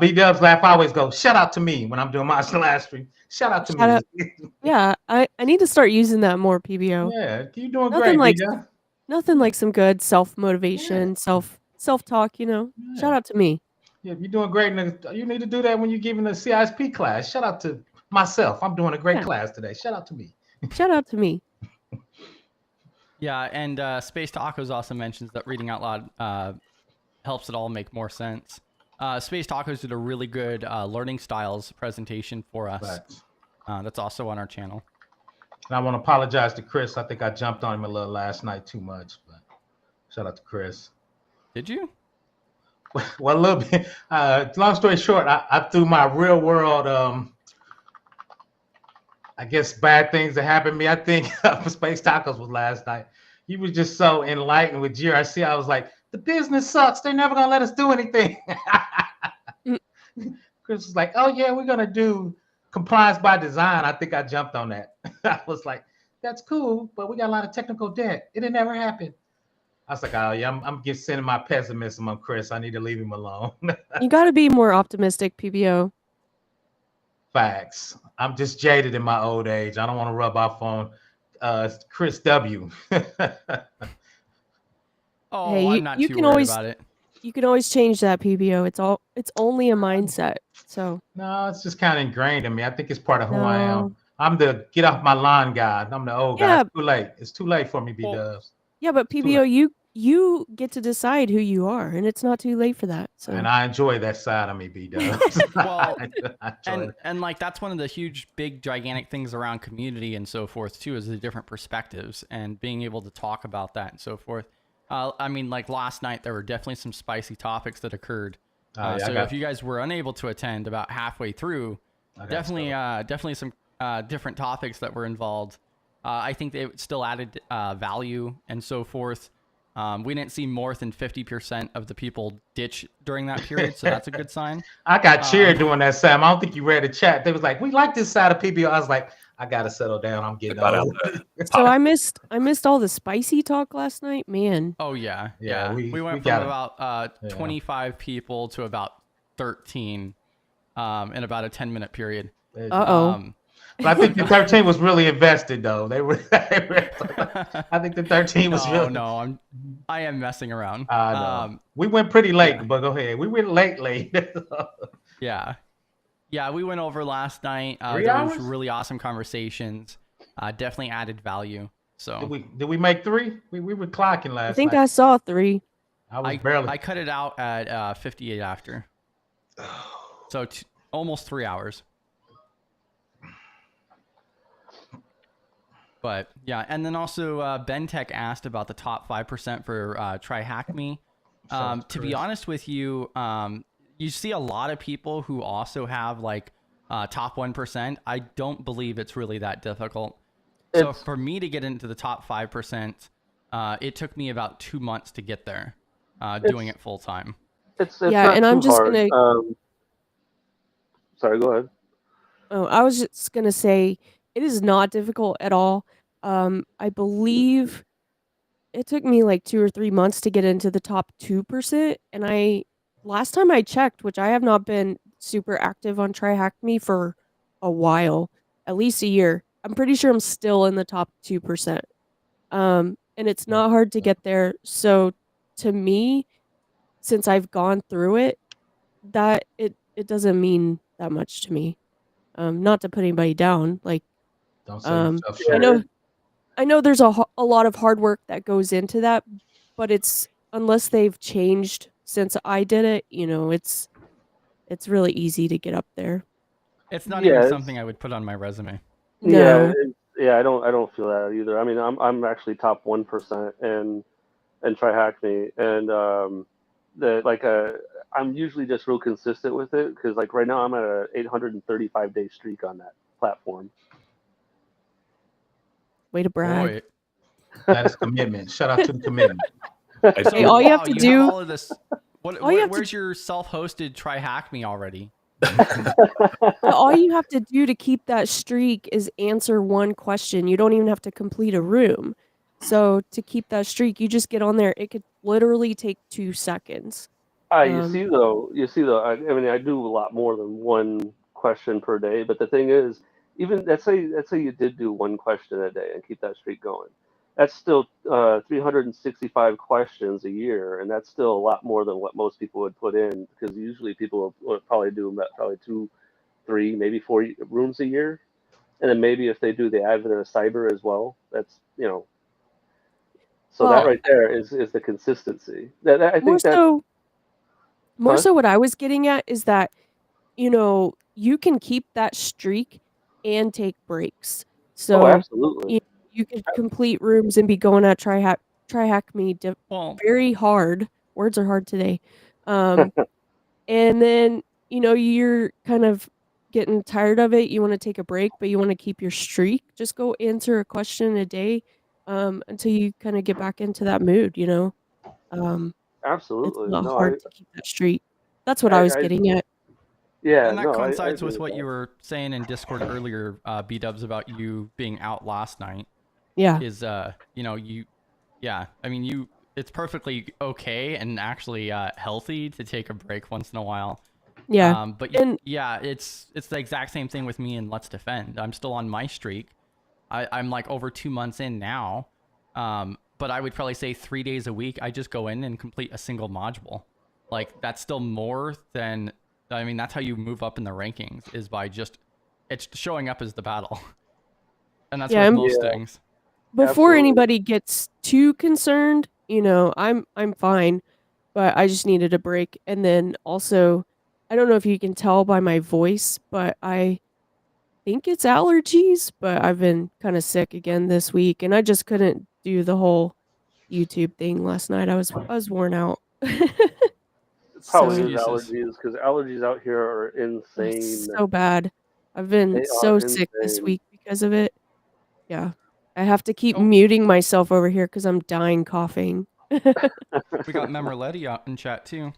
B-dubs laugh. I always go, shout out to me when I'm doing my live stream. Shout out to Shout me. out. Yeah, I need to start using that more, PBO. Yeah, you're doing Nothing great, like B-dub. nothing like some good self-motivation, Yeah. self-talk, you know. Yeah. Shout out to me. Yeah, you're doing great. You need to do that when you're giving a CISP class. Shout out to myself. I'm doing a great class today. Shout out to me. Shout out to me. Yeah, and Space Tacos also mentions that reading out loud helps it all make more sense. Space Tacos did a really good learning styles presentation for us. That's also on our channel. And I want to apologize to Chris. I think I jumped on him a little last night too much, but shout out to Chris. Did you? Well, a little bit. Long story short, I threw my real world, I guess, bad things that happened to me. I think Space Tacos was last night. He was just so enlightened with GRC. I was like, the business sucks. They're never going to let us do anything. Chris was like, oh, yeah, we're going to do compliance by design. I think I jumped on that. I was like, that's cool, but we got a lot of technical debt. It'll never happen. I was like, oh, yeah, I'm just sending my pessimism on Chris. I need to leave him alone. You got to be more optimistic, PBO. Facts. I'm just jaded in my old age. I don't want to rub off on Chris W. Oh, Hey, I'm not too worried about it. You can always change that, PBO. It's only a mindset. So no, it's just kind of ingrained in me. I think it's part of who I am. I'm the get off my lawn guy. I'm the old guy. It's too late. It's too late for me, B-dubs. Yeah, but PBO, you get to decide who you are, and it's not too late for that. So. And I enjoy that side of me, B-dubs. Well, and like that's one of the huge, big, gigantic things around community and so forth too, is the different perspectives and being able to talk about that and so forth. I mean, like last night, there were definitely some spicy topics that occurred. So if you guys were unable to attend about halfway through, definitely some different topics that were involved. I think they still added value and so forth. We didn't see more than 50% of the people ditch during that period, so that's a good sign. I got cheered doing that, Sam. I don't think you read the chat. They was like, we like this side of PBO. I was like, I gotta settle down. I'm getting old. So I missed all the spicy talk last night, man. Oh yeah. We went from about 25 people to about 13 in about a 10-minute period. But I think the 13 was really invested, though. They were. I think the 13 was really. No, I am messing around. We went pretty late, but go ahead. We went late. Yeah. We went over last night. 3 there hours? was really awesome conversations. Definitely added value. So did we make 3? We were clocking last night. I think I saw 3. I cut it out at 58 after. So almost 3 hours. But yeah, and then also Bentech asked about the top 5% for TriHackMe. To be honest with you, you see a lot of people who also have like top 1%. I don't believe it's really that difficult. So for me to get into the top 5%, it took me about 2 months to get there, doing it full time. It's not and I'm just gonna. Sorry, go ahead. Oh, I was just gonna say it is not difficult at all. I believe it took me like 2 or 3 months to get into the top 2%, and last time I checked, which I have not been super active on TriHackMe for a while, at least a year. I'm pretty sure I'm still in the top 2%. And it's not hard to get there. So to me, since I've gone through it, that it doesn't mean that much to me. Not to put anybody down, like, Don't sell yourself I short. know I know there's a lot of hard work that goes into that, but it's unless they've changed since I did it, you know, it's really easy to get up there. It's not Yeah, even it's, something I would put on my resume. yeah, No. yeah. I don't feel that either. I mean, I'm actually top 1% and TriHackMe, and the like I'm usually just real consistent with it because like right now I'm at a 835-day streak on that platform. Way to brag. Boy. That is commitment. Shout out to the commitment. Hey, all you have to do all of this. all you have Where's to your self-hosted TriHackMe already? all you have to do to keep that streak is answer one question. You don't even have to complete a room. So to keep that streak, you just get on there. It could literally take 2 seconds. You see though, I mean, I do a lot more than one question per day, but the thing is, even let's say you did do one question a day and keep that streak going. That's still 365 questions a year, and that's still a lot more than what most people would put in because usually people would probably do about probably 2, 3, maybe 4 rooms a year, and then maybe if they do the advent of cyber as well, that's so that Well, right there is the consistency. I more think that, so more huh? so what I was getting at is that, you know, you can keep that streak and take breaks. Oh, So absolutely. you could complete rooms and be going at TriHackMe Well, very hard. Words are hard today. Um, and then, you know, you're kind of getting tired of it. You want to take a break, but you want to keep your streak. Just go answer a question a day until you kind of get back into that mood, you know. It's Absolutely. not No, hard to keep that streak. That's what I was I getting at. yeah, and that no, I coincides agree with with what that. you were saying in Discord earlier, B-dubs, about you being out last night. Yeah. Is you know, yeah, I mean, it's perfectly okay and actually healthy to take a break once in a while. Yeah. But And yeah, it's the exact same thing with me in Let's Defend. I'm still on my streak. I'm like over 2 months in now. But I would probably say 3 days a week, I just go in and complete a single module. Like, that's still more than, I mean, that's how you move up in the rankings, is by just, it's showing up as the battle. And that's yeah, with most things. before Absolutely. anybody gets too concerned, you know, I'm fine, but I just needed a break. And then also, I don't know if you can tell by my voice, but I think it's allergies, but I've been kind of sick again this week and I just couldn't do the whole YouTube thing last night. I was worn out. It probably So, is Excuses. allergies because allergies out here are insane. so bad. I've been They are so sick this insane. week because of it. Yeah. I have to keep Oh, muting myself over here because I'm dying coughing. we got Memorletti out in chat too.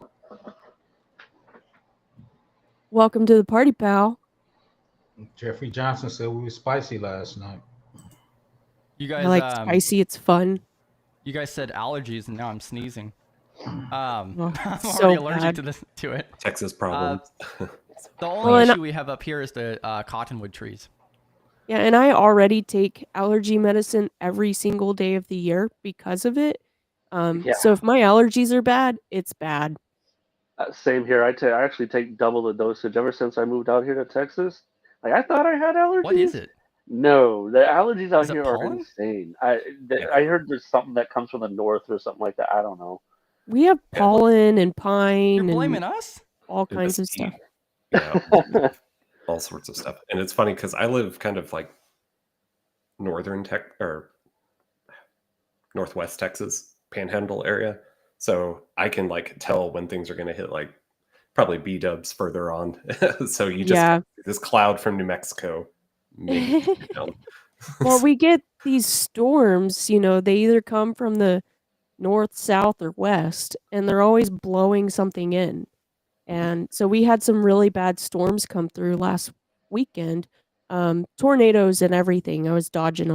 Welcome to the party, pal. Jeffrey Johnson said we were spicy last night. You I guys, like spicy. It's fun. you guys said allergies, and now I'm sneezing. Oh, I'm so already allergic bad. to it. Texas problems. The only Well, and issue we have up here is the cottonwood trees. yeah, and I already take allergy medicine every single day of the year because of it. Yeah, So if my allergies are bad, it's bad. same here. I actually take double the dosage ever since I moved out here to Texas. Like I thought I had What is allergies. it? No, the allergies out Is it here are pollen? insane. Yeah. I heard there's something that comes from the north or something like that. I don't know. We have Yeah. pollen and You're pine blaming and us? all It kinds was of stuff. Yeah, all sorts of stuff. And it's funny because I live kind of like northern tech or northwest Texas panhandle area. So I can like tell when things are going to hit like probably B dubs further on. So you just Yeah. this cloud from New Mexico. Maybe down. Well, we get these storms, you know, they either come from the north, south, or west, and they're always blowing something in. And so we had some really bad storms come through last weekend, tornadoes and everything. I was dodging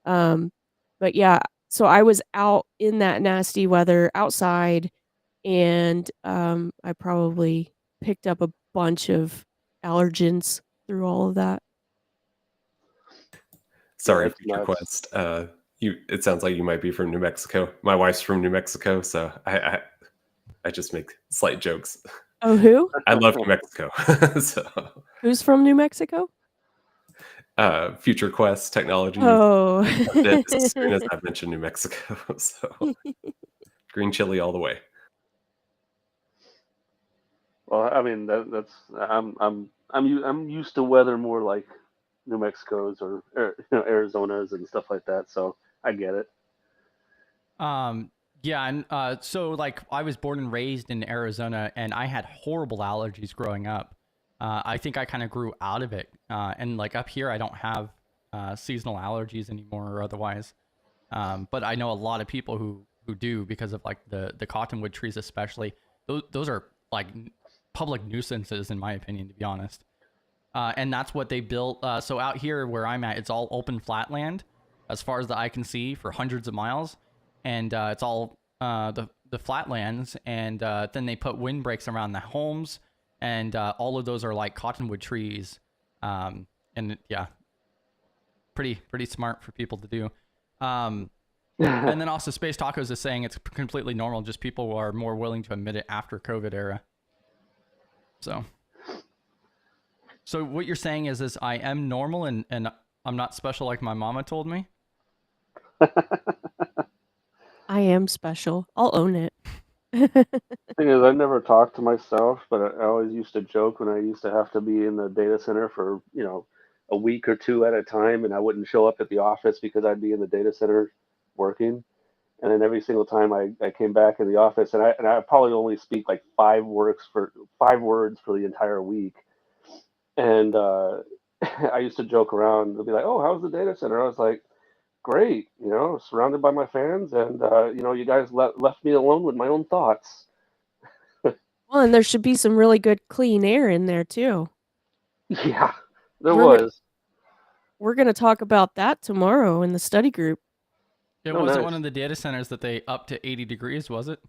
them. But yeah, so I was out in that nasty weather outside, and I probably picked up a bunch of allergens through all of that. Sorry, That's future nuts. quest. It sounds like you might be from New Mexico. My wife's from New Mexico, so I just make slight jokes. Oh, who? I love New Mexico. So, Who's from New Mexico? Future Quest technology. Oh. As soon as I mentioned New Mexico, so green chili all the way. Well, I mean that's I'm used to weather more like New Mexico's or Arizona's and stuff like that, so I get it. Yeah, and so like I was born and raised in Arizona, and I had horrible allergies growing up. I think I kind of grew out of it, and like up here, I don't have seasonal allergies anymore or otherwise. But I know a lot of people who do because of like the cottonwood trees, especially. Those are like public nuisances, in my opinion, to be honest. And that's what they built. So out here where I'm at, it's all open flat land, as far as the eye can see, for hundreds of miles, and it's all the flatlands. And then they put windbreaks around the homes, and all of those are like cottonwood trees. And yeah, pretty smart for people to do. And then also Space Tacos is saying it's completely normal, just people are more willing to admit it after COVID era. So what you're saying is I am normal and I'm not special like my mama told me? I am special. I'll own it. Thing is, I never talked to myself, but I always used to joke when I used to have to be in the data center for, a week or two at a time, and I wouldn't show up at the office because I'd be in the data center working. And then every single time I came back in the office, and I probably only speak like 5 words for the entire week. And I used to joke around and be like, "Oh, how's the data center?" I was like, "Great, surrounded by my fans, and you guys left me alone with my own thoughts." Well, and there should be some really good clean air in there too. Yeah, there We're gonna- was. We're going to talk about that tomorrow in the study group. It Oh, wasn't nice. one of the data centers that they up to 80 degrees, was it?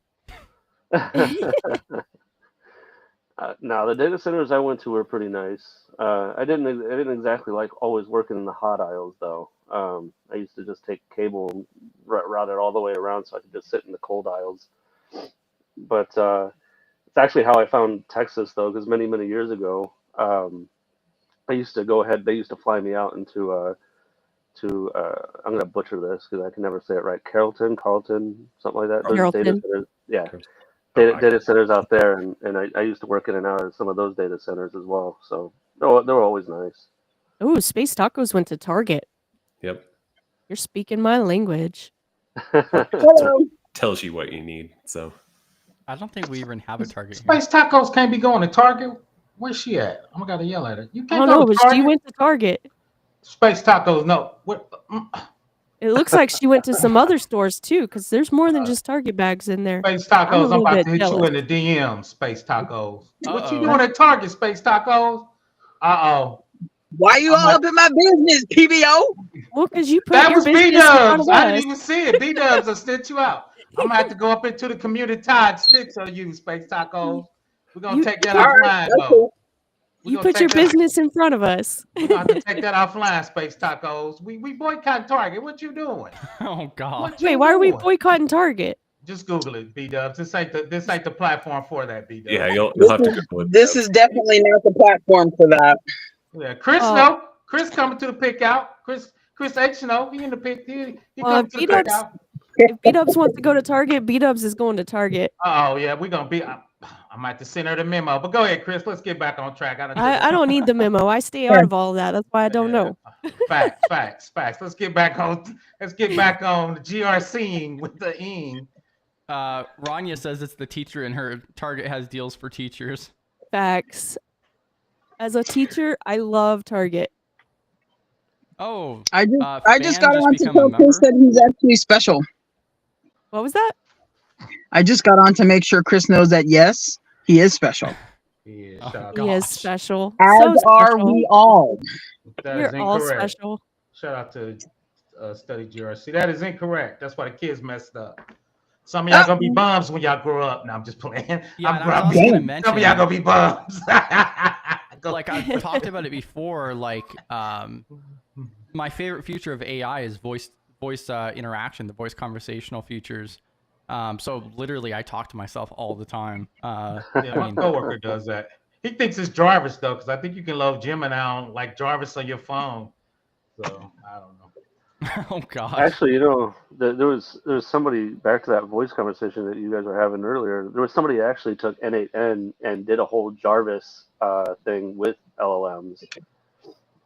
No, the data centers I went to were pretty nice. I didn't exactly like always working in the hot aisles though. I used to just take cable and route it all the way around so I could just sit in the cold aisles. But it's actually how I found Texas though, because many years ago, I used to go ahead. They used to fly me out into I'm gonna butcher this because I can never say it right. Carlton, something like that. Those data Carrollton. centers, yeah. Oh, Data centers out there, and I used to work in and out of some of those data centers as well. So they were always nice. Oh, Space Tacos went to Target. Yep. You're speaking my language. Tells you what you need. So I don't think we even have a Target here. Space Tacos can't be going to Target. Where's she at? I'm gonna yell at her. You I can't don't go know, to but Target. she went to Target. Space Tacos, no. What? It looks like she went to some other stores too, because there's more than just Target bags in there. Space I'm a Tacos, I'm little about bit to hit jealous. you in the DM, Space Tacos. What you Uh-oh. doing at Target, Space Tacos? Uh-oh. Why you all up in my business, PBO? Well, because you put That your was business in front B-Dubs. of I didn't us. even see it. B-Dubs will snitch you out. I'm going to have to go up into the community and snitch on you, Space Tacos. We're going to take that All right, offline, that's though. cool. We're You gonna put your take that- business in front of us. We're going to have to take that offline, Space Tacos. We boycott Target. What you doing? Oh God. What you Wait, why are we doing? boycotting Target? Just Google it, B-Dubs. This ain't the platform for that, B-Dubs. yeah, you'll This have to is, Google it. this is definitely not the platform for that. Yeah, Chris Oh. no. Chris coming to the pick out. Chris H no. He in the pick. He Well, coming to the pick B-Dubs- out. If B-Dubs wants to go to Target, B-Dubs is going to Target. Oh yeah, we're gonna be. I might have to send her the memo. But go ahead, Chris. Let's get back on track. I don't need the memo. I stay out of all of that. That's why I don't know. Facts. Let's get back on the GRC with the ing. Rania says it's the teacher and her Target has deals for teachers. Facts. As a teacher, I love Target. Oh, I fan just got on to become a tell Chris member? that he's actually special. What was that? I just got on to make sure Chris knows that yes, he is special. Yeah, Oh, shout out. He is Gosh. special. As So are special. we all. That is We're all incorrect. special. Shout out to Study GRC. That is incorrect. That's why the kids messed up. Some of y'all gonna be bums when y'all grow up. Now I'm just playing. Yeah, I'm and I was also grumpy. gonna mention, Some of y'all gonna be bums. like I've talked about it before, like my favorite feature of AI is voice interaction, the voice conversational features. So literally, I talk to myself all the time. Yeah, my coworker does that. He thinks it's Jarvis though, because I think you can load Gemini on like Jarvis on your phone. So I don't know. Oh gosh. Actually, there was somebody, back to that voice conversation that you guys were having earlier. There was somebody that actually took N8N and did a whole Jarvis thing with LLMs.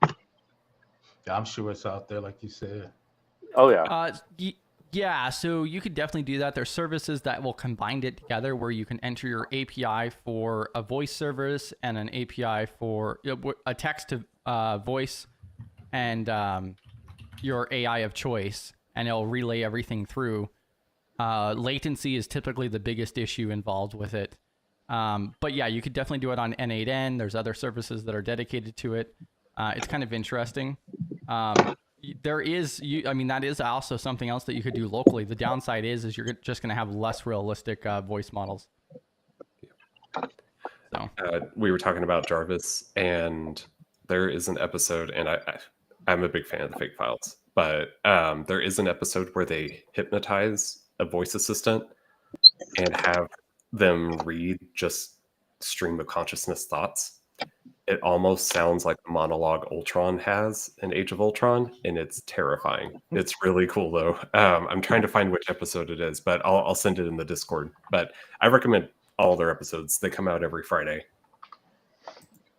Yeah, I'm sure it's out there, like you said. Oh yeah. Yeah, so you could definitely do that. There's services that will combine it together where you can enter your API for a voice service and an API for a text to voice and your AI of choice, and it'll relay everything through. Latency is typically the biggest issue involved with it. But yeah, you could definitely do it on N8N. There's other services that are dedicated to it. It's kind of interesting. There is, that is also something else that you could do locally. The downside is you're just going to have less realistic voice models. So we were talking about Jarvis, and there is an episode, and I'm a big fan of the fake files, but there is an episode where they hypnotize a voice assistant and have them read just stream of consciousness thoughts. It almost sounds like the monologue Ultron has in Age of Ultron, and it's terrifying. It's really cool, though. I'm trying to find which episode it is, but I'll send it in the Discord. But I recommend all their episodes. They come out every Friday,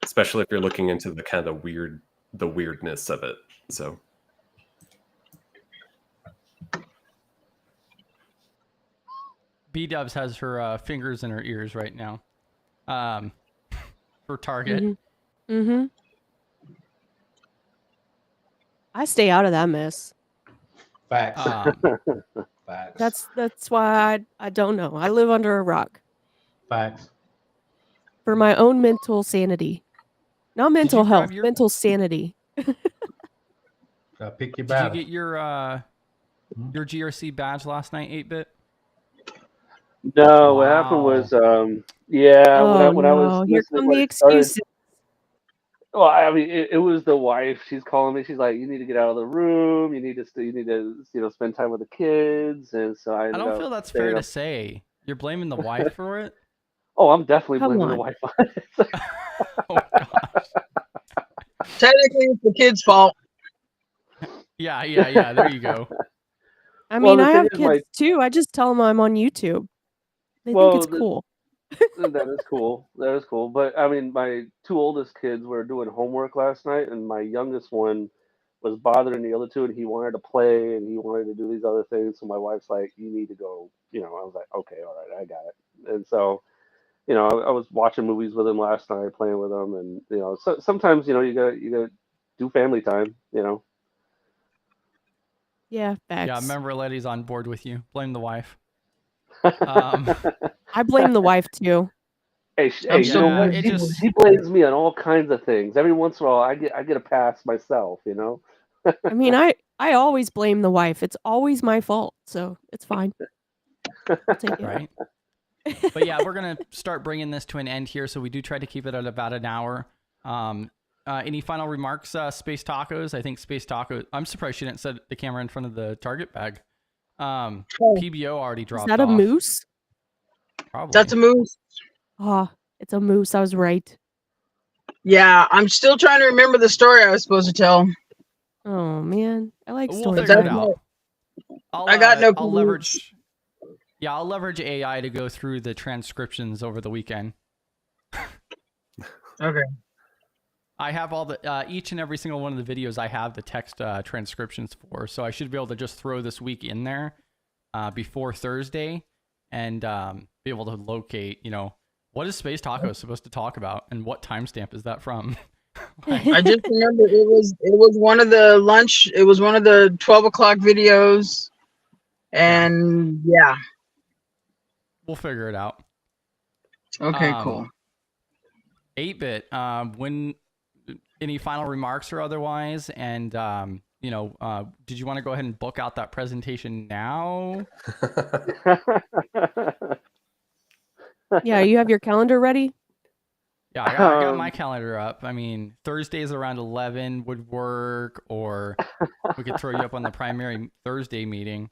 especially if you're looking into the kind of the weirdness of it. So. B-Dubs has her fingers in her ears right now. For Target. Mm-hmm. I stay out of that mess. Facts. Facts. That's why I don't know. I live under a rock. Facts. For my own mental sanity. Not mental health, mental sanity. Pick your battle. Did you get your GRC badge last night, 8-bit? No, what happened was, when I was here come the excuses. Well, I mean, it was the wife. She's calling me. She's like, "You need to get out of the room. You need to spend time with the kids." And so I don't feel that's fair to say. You're blaming the wife for it. Oh, I'm definitely blaming the wife on it. Oh gosh. Technically, it's the kid's fault. Yeah. There you go. I mean, I have kids too. I just tell them I'm on YouTube. They think it's cool. That is cool. That is cool. But I mean, my two oldest kids were doing homework last night, and my youngest one was bothering the other two, and he wanted to play and he wanted to do these other things. So my wife's like, "You need to go." I was like, "Okay, all right, I got it." And so, I was watching movies with him last night, playing with him, and so sometimes you gotta do family time. Yeah, facts. Yeah, remember Letty's on board with you. Blame the wife. I blame the wife too. Hey, she blames me on all kinds of things. Every once in a while, I get a pass myself. I mean, I always blame the wife. It's always my fault, so it's fine. I'll take it. Right. But yeah, we're gonna start bringing this to an end here. So we do try to keep it at about an hour. Any final remarks, Space Tacos? I think Space Tacos. I'm surprised she didn't set the camera in front of the target bag. PBO already dropped off. Is that a moose? Probably. That's a moose. Oh, it's a moose. I was right. Yeah, I'm still trying to remember the story I was supposed to tell. Oh man, I like stories. We'll figure it out. I got no. I'll leverage AI to go through the transcriptions over the weekend. Okay. I have all the each and every single one of the videos I have the text transcriptions for, so I should be able to just throw this week in there before Thursday and be able to locate, what is Space Taco supposed to talk about and what timestamp is that from? I just remember it was one of the lunch. It was one of the 12 o'clock videos, and yeah. We'll figure it out. Okay, cool. 8-bit. When any final remarks or otherwise, and did you want to go ahead and book out that presentation now? Yeah, you have your calendar ready? Yeah, I got my calendar up. I mean, Thursdays around 11 would work, or we could throw you up on the primary Thursday meeting.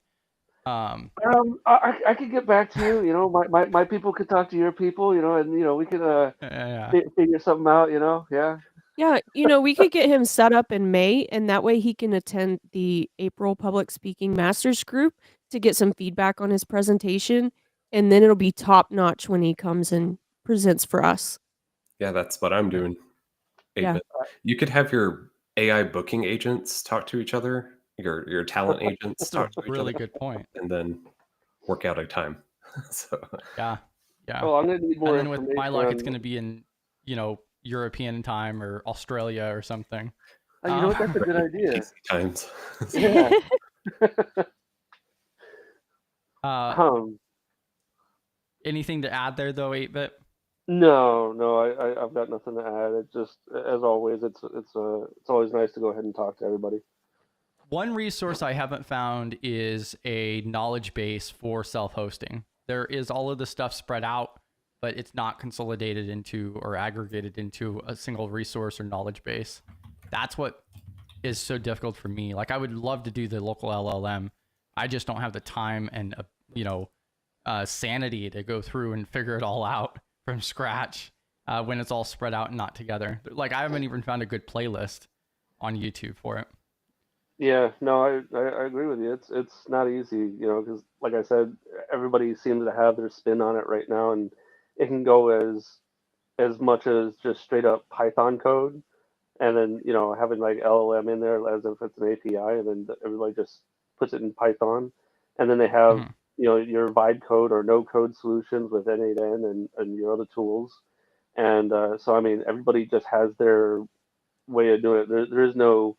I could get back to you. You know, my people could talk to your people. You know, and we could Yeah. figure something out. You know, yeah. Yeah, we could get him set up in May, and that way he can attend the April Public Speaking Masters group to get some feedback on his presentation, and then it'll be top notch when he comes and presents for us. Yeah, that's what I'm doing. 8-bit. Yeah. You could have your AI booking agents talk to each other, your talent agents talk to each other, Really good point. and then work out a time. So Yeah. Oh, I'm gonna need more And then with information. my luck, it's going to be in, European time or Australia or something. You know what? That's a good idea. easy times. Yeah. Anything to add there though, 8-bit? No, I've got nothing to add. It's just, as always, it's always nice to go ahead and talk to everybody. One resource I haven't found is a knowledge base for self-hosting. There is all of the stuff spread out, but it's not consolidated into or aggregated into a single resource or knowledge base. That's what is so difficult for me. Like, I would love to do the local LLM. I just don't have the time and, sanity to go through and figure it all out from scratch when it's all spread out and not together. Like, I haven't even found a good playlist on YouTube for it. Yeah, no, I agree with you. It's not easy, because like I said, everybody seems to have their spin on it right now, and it can go as much as just straight up Python code, and then having like LLM in there as if it's an API, and then everybody just puts it in Python, and then they have your vibe code or no code solutions with N8N and your other tools, and so I mean everybody just has their way of doing it. There is no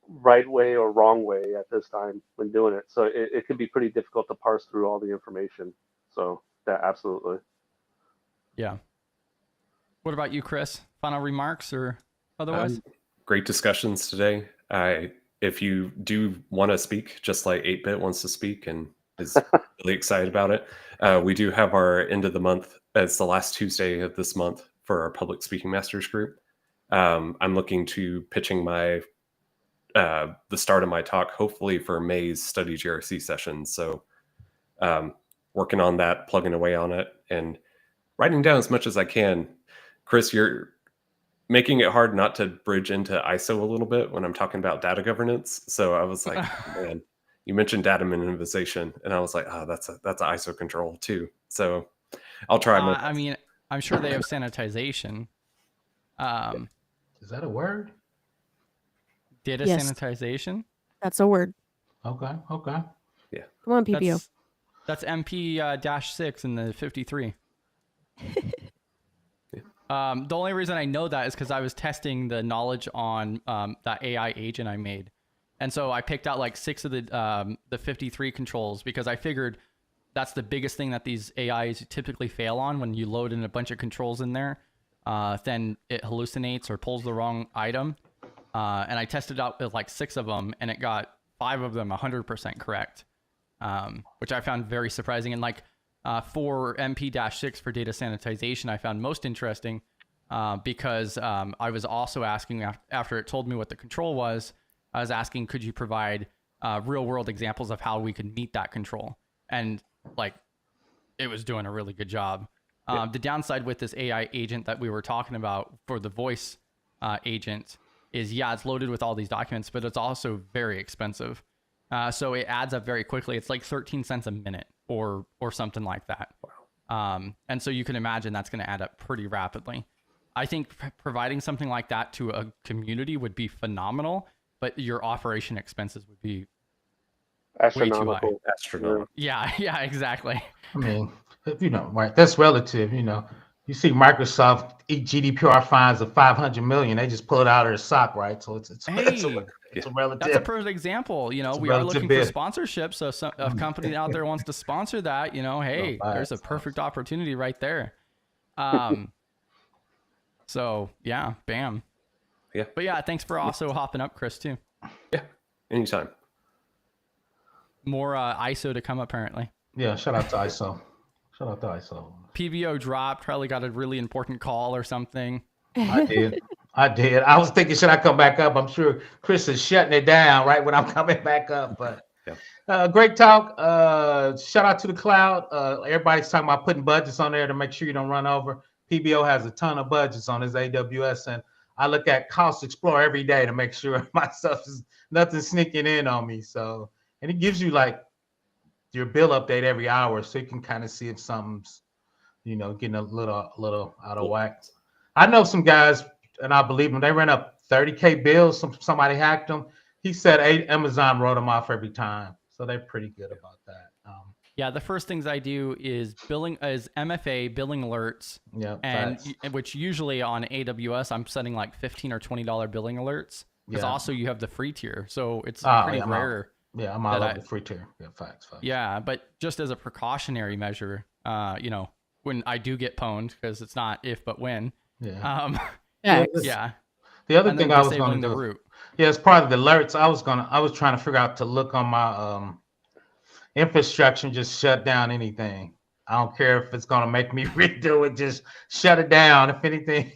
right way or wrong way at this time when doing it. So it can be pretty difficult to parse through all the information. So yeah, absolutely. Yeah. What about you, Chris? Final remarks or otherwise? Great discussions today. If you do want to speak, just like 8-bit wants to speak and is really excited about it, we do have our end of the month. It's the last Tuesday of this month for our public speaking masters group. I'm looking to pitching the start of my talk, hopefully for May's study GRC session. So working on that, plugging away on it, and writing down as much as I can. Chris, you're making it hard not to bridge into ISO a little bit when I'm talking about data governance. So I was like, man, you mentioned data minimization, and I was like, that's an ISO control too. So I'll try. I mean, I'm sure they have sanitization. Is that a word? Data sanitization? That's a word. Okay. Yeah. Come on, PPO. That's MP-6 in the 53. The only reason I know that is because I was testing the knowledge on that AI agent I made. And so I picked out like 6 of the 53 controls because I figured that's the biggest thing that these AIs typically fail on. When you load in a bunch of controls in there, then it hallucinates or pulls the wrong item. And I tested out with like 6 of them, and it got 5 of them 100% correct, which I found very surprising. And like for MP-6 for data sanitization, I found most interesting because I was also asking after it told me what the control was, I was asking, could you provide real world examples of how we could meet that control? And like, it was doing a really good job. The downside with this AI agent that we were talking about for the voice agent is, it's loaded with all these documents, but it's also very expensive. So it adds up very quickly. It's like 13 cents a minute or something like that. Wow. And so you can imagine that's going to add up pretty rapidly. I think providing something like that to a community would be phenomenal, but your operation expenses would be astronomical. Way too high. Astronomical. Yeah, exactly. I mean, right, that's relative. You see Microsoft GDPR fines of $500 million. They just pull it out of their sock, right? So it's a relative. That's a perfect example. We are looking for sponsorship. So a company out there wants to sponsor that. Hey, there's a perfect opportunity right there. So yeah, bam. Yeah. But yeah, thanks for also hopping up, Chris, too. Yeah, anytime. More ISO to come, apparently. Yeah, shout out to ISO. PBO dropped, probably got a really important call or something. I did. I was thinking, should I come back up? I'm sure Chris is shutting it down right when I'm coming back up, but Great talk. Shout out to the cloud. Everybody's talking about putting budgets on there to make sure you don't run over. PBO has a ton of budgets on his AWS, and I look at Cost Explorer every day to make sure my stuff is nothing sneaking in on me. So, and it gives you like your bill update every hour, so you can kind of see if something's, getting a little out of whack. I know some guys, and I believe them. They ran up 30K bills. Somebody hacked them. He said Amazon wrote them off every time, so they're pretty good about that. Yeah, the first things I do is MFA billing alerts. Yeah, and which usually on AWS I'm setting like $15 or $20 billing alerts. Because also you have the free tier, so it's pretty rare. I'm all over the free tier. Yeah, facts. Yeah, but just as a precautionary measure, when I do get pwned, because it's not if but when. Yeah. Yeah. The other thing I was going to do. Yeah, as part of the alerts, I was trying to figure out to look on my infrastructure and just shut down anything. I don't care if it's going to make me redo it, just shut it down. If anything,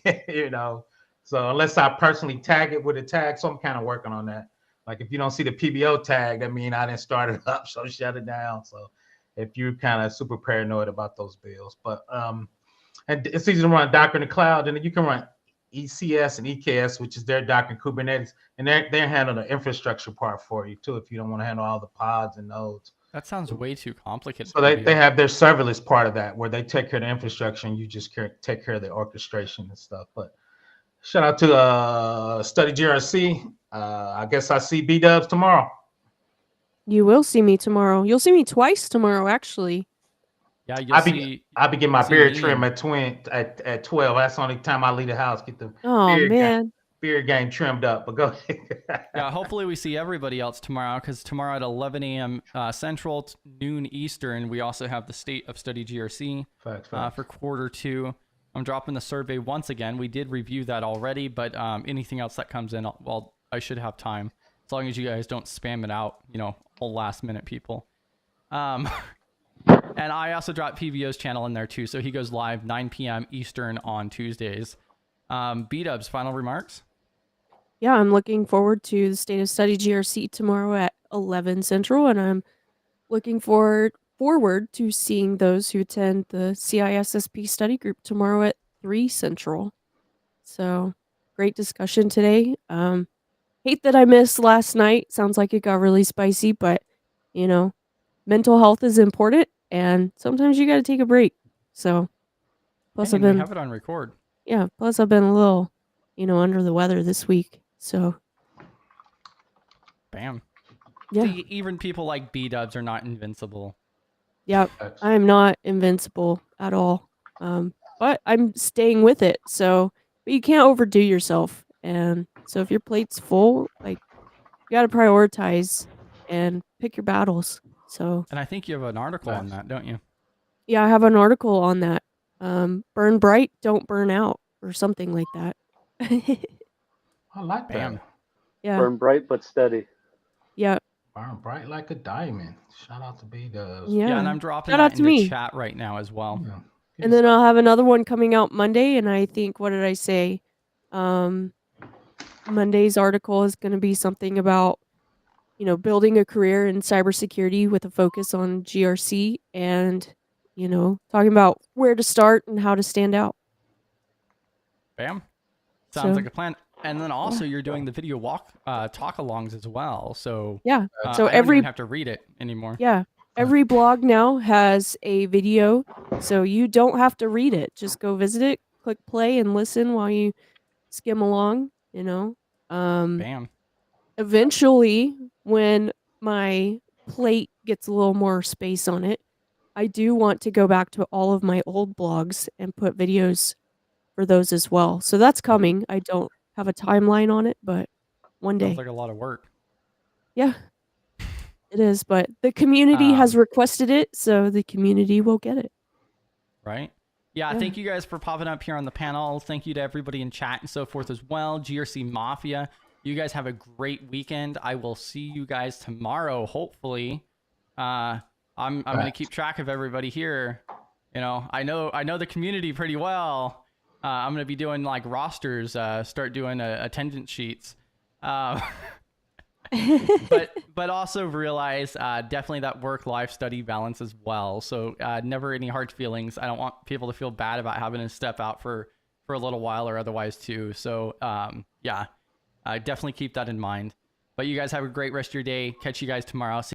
So unless I personally tag it with a tag, so I'm kind of working on that. Like if you don't see the PBO tag, that means I didn't start it up, so shut it down. So if you're kind of super paranoid about those bills, but and it's easy to run Docker in the cloud, and then you can run ECS and EKS, which is their Docker and Kubernetes, and they're handling the infrastructure part for you too, if you don't want to handle all the pods and nodes. That sounds way too complicated. So they have their serverless part of that, where they take care of the infrastructure and you just take care of the orchestration and stuff. But shout out to Study GRC. I guess I see B-Dubs tomorrow. You will see me tomorrow. You'll see me twice tomorrow, actually. Yeah, I'll be getting my beard trim at 12. That's the only time I leave the house. Get the beard game trimmed up. But go ahead. Yeah, hopefully we see everybody else tomorrow, because tomorrow at 11 a.m. Central, noon Eastern, we also have the State of Study GRC for quarter 2. I'm dropping the survey once again. We did review that already, but anything else that comes in, I should have time, as long as you guys don't spam it out, whole last minute people. And I also dropped PVO's channel in there too, so he goes live 9 p.m. Eastern on Tuesdays. B-Dubs, final remarks? Yeah, I'm looking forward to the State of Study GRC tomorrow at 11 Central, and I'm looking forward to seeing those who attend the CISSP study group tomorrow at 3 Central. So, great discussion today. Hate that I missed last night. Sounds like it got really spicy, but, mental health is important, and sometimes you got to take a break. So, plus we have it on record. Yeah, plus I've been a little, under the weather this week. So, bam. Yeah. See, even people like B-Dubs are not invincible. Yep, I'm not invincible at all. But I'm staying with it. So, but you can't overdo yourself. And so if your plate's full, like, you got to prioritize and pick your battles. So. And I think you have an article on that, don't you? Yeah, I have an article on that. Burn bright, don't burn out, or something like that. I like that. Yeah. Burn bright but steady. Yeah. Burn bright like a diamond. Shout out to B-Dubs. Yeah, and I'm dropping that in the chat right now as well. Yeah. And then I'll have another one coming out Monday, and I think, what did I say? Monday's article is going to be something about, building a career in cybersecurity with a focus on GRC and, talking about where to start and how to stand out. Bam. Sounds like a plan. And then also you're doing the video talk-alongs as well. So yeah. So I don't even have to read it anymore. Yeah. Every blog now has a video, so you don't have to read it. Just go visit it, click play, and listen while you skim along, Bam. Eventually, when my plate gets a little more space on it, I do want to go back to all of my old blogs and put videos for those as well. So that's coming. I don't have a timeline on it, but one day. Sounds like a lot of work. Yeah. It is, but the community has requested it, so the community will get it. Right? Yeah, thank you guys for popping up here on the panel. Thank you to everybody in chat and so forth as well. GRC Mafia, you guys have a great weekend. I will see you guys tomorrow, hopefully. I'm going to keep track of everybody here. I know the community pretty well. I'm going to be doing like rosters, start doing attendance sheets. but also realize definitely that work-life study balance as well. So never any hard feelings. I don't want people to feel bad about having to step out for a little while or otherwise too. So yeah, definitely keep that in mind. But you guys have a great rest of your day. Catch you guys tomorrow.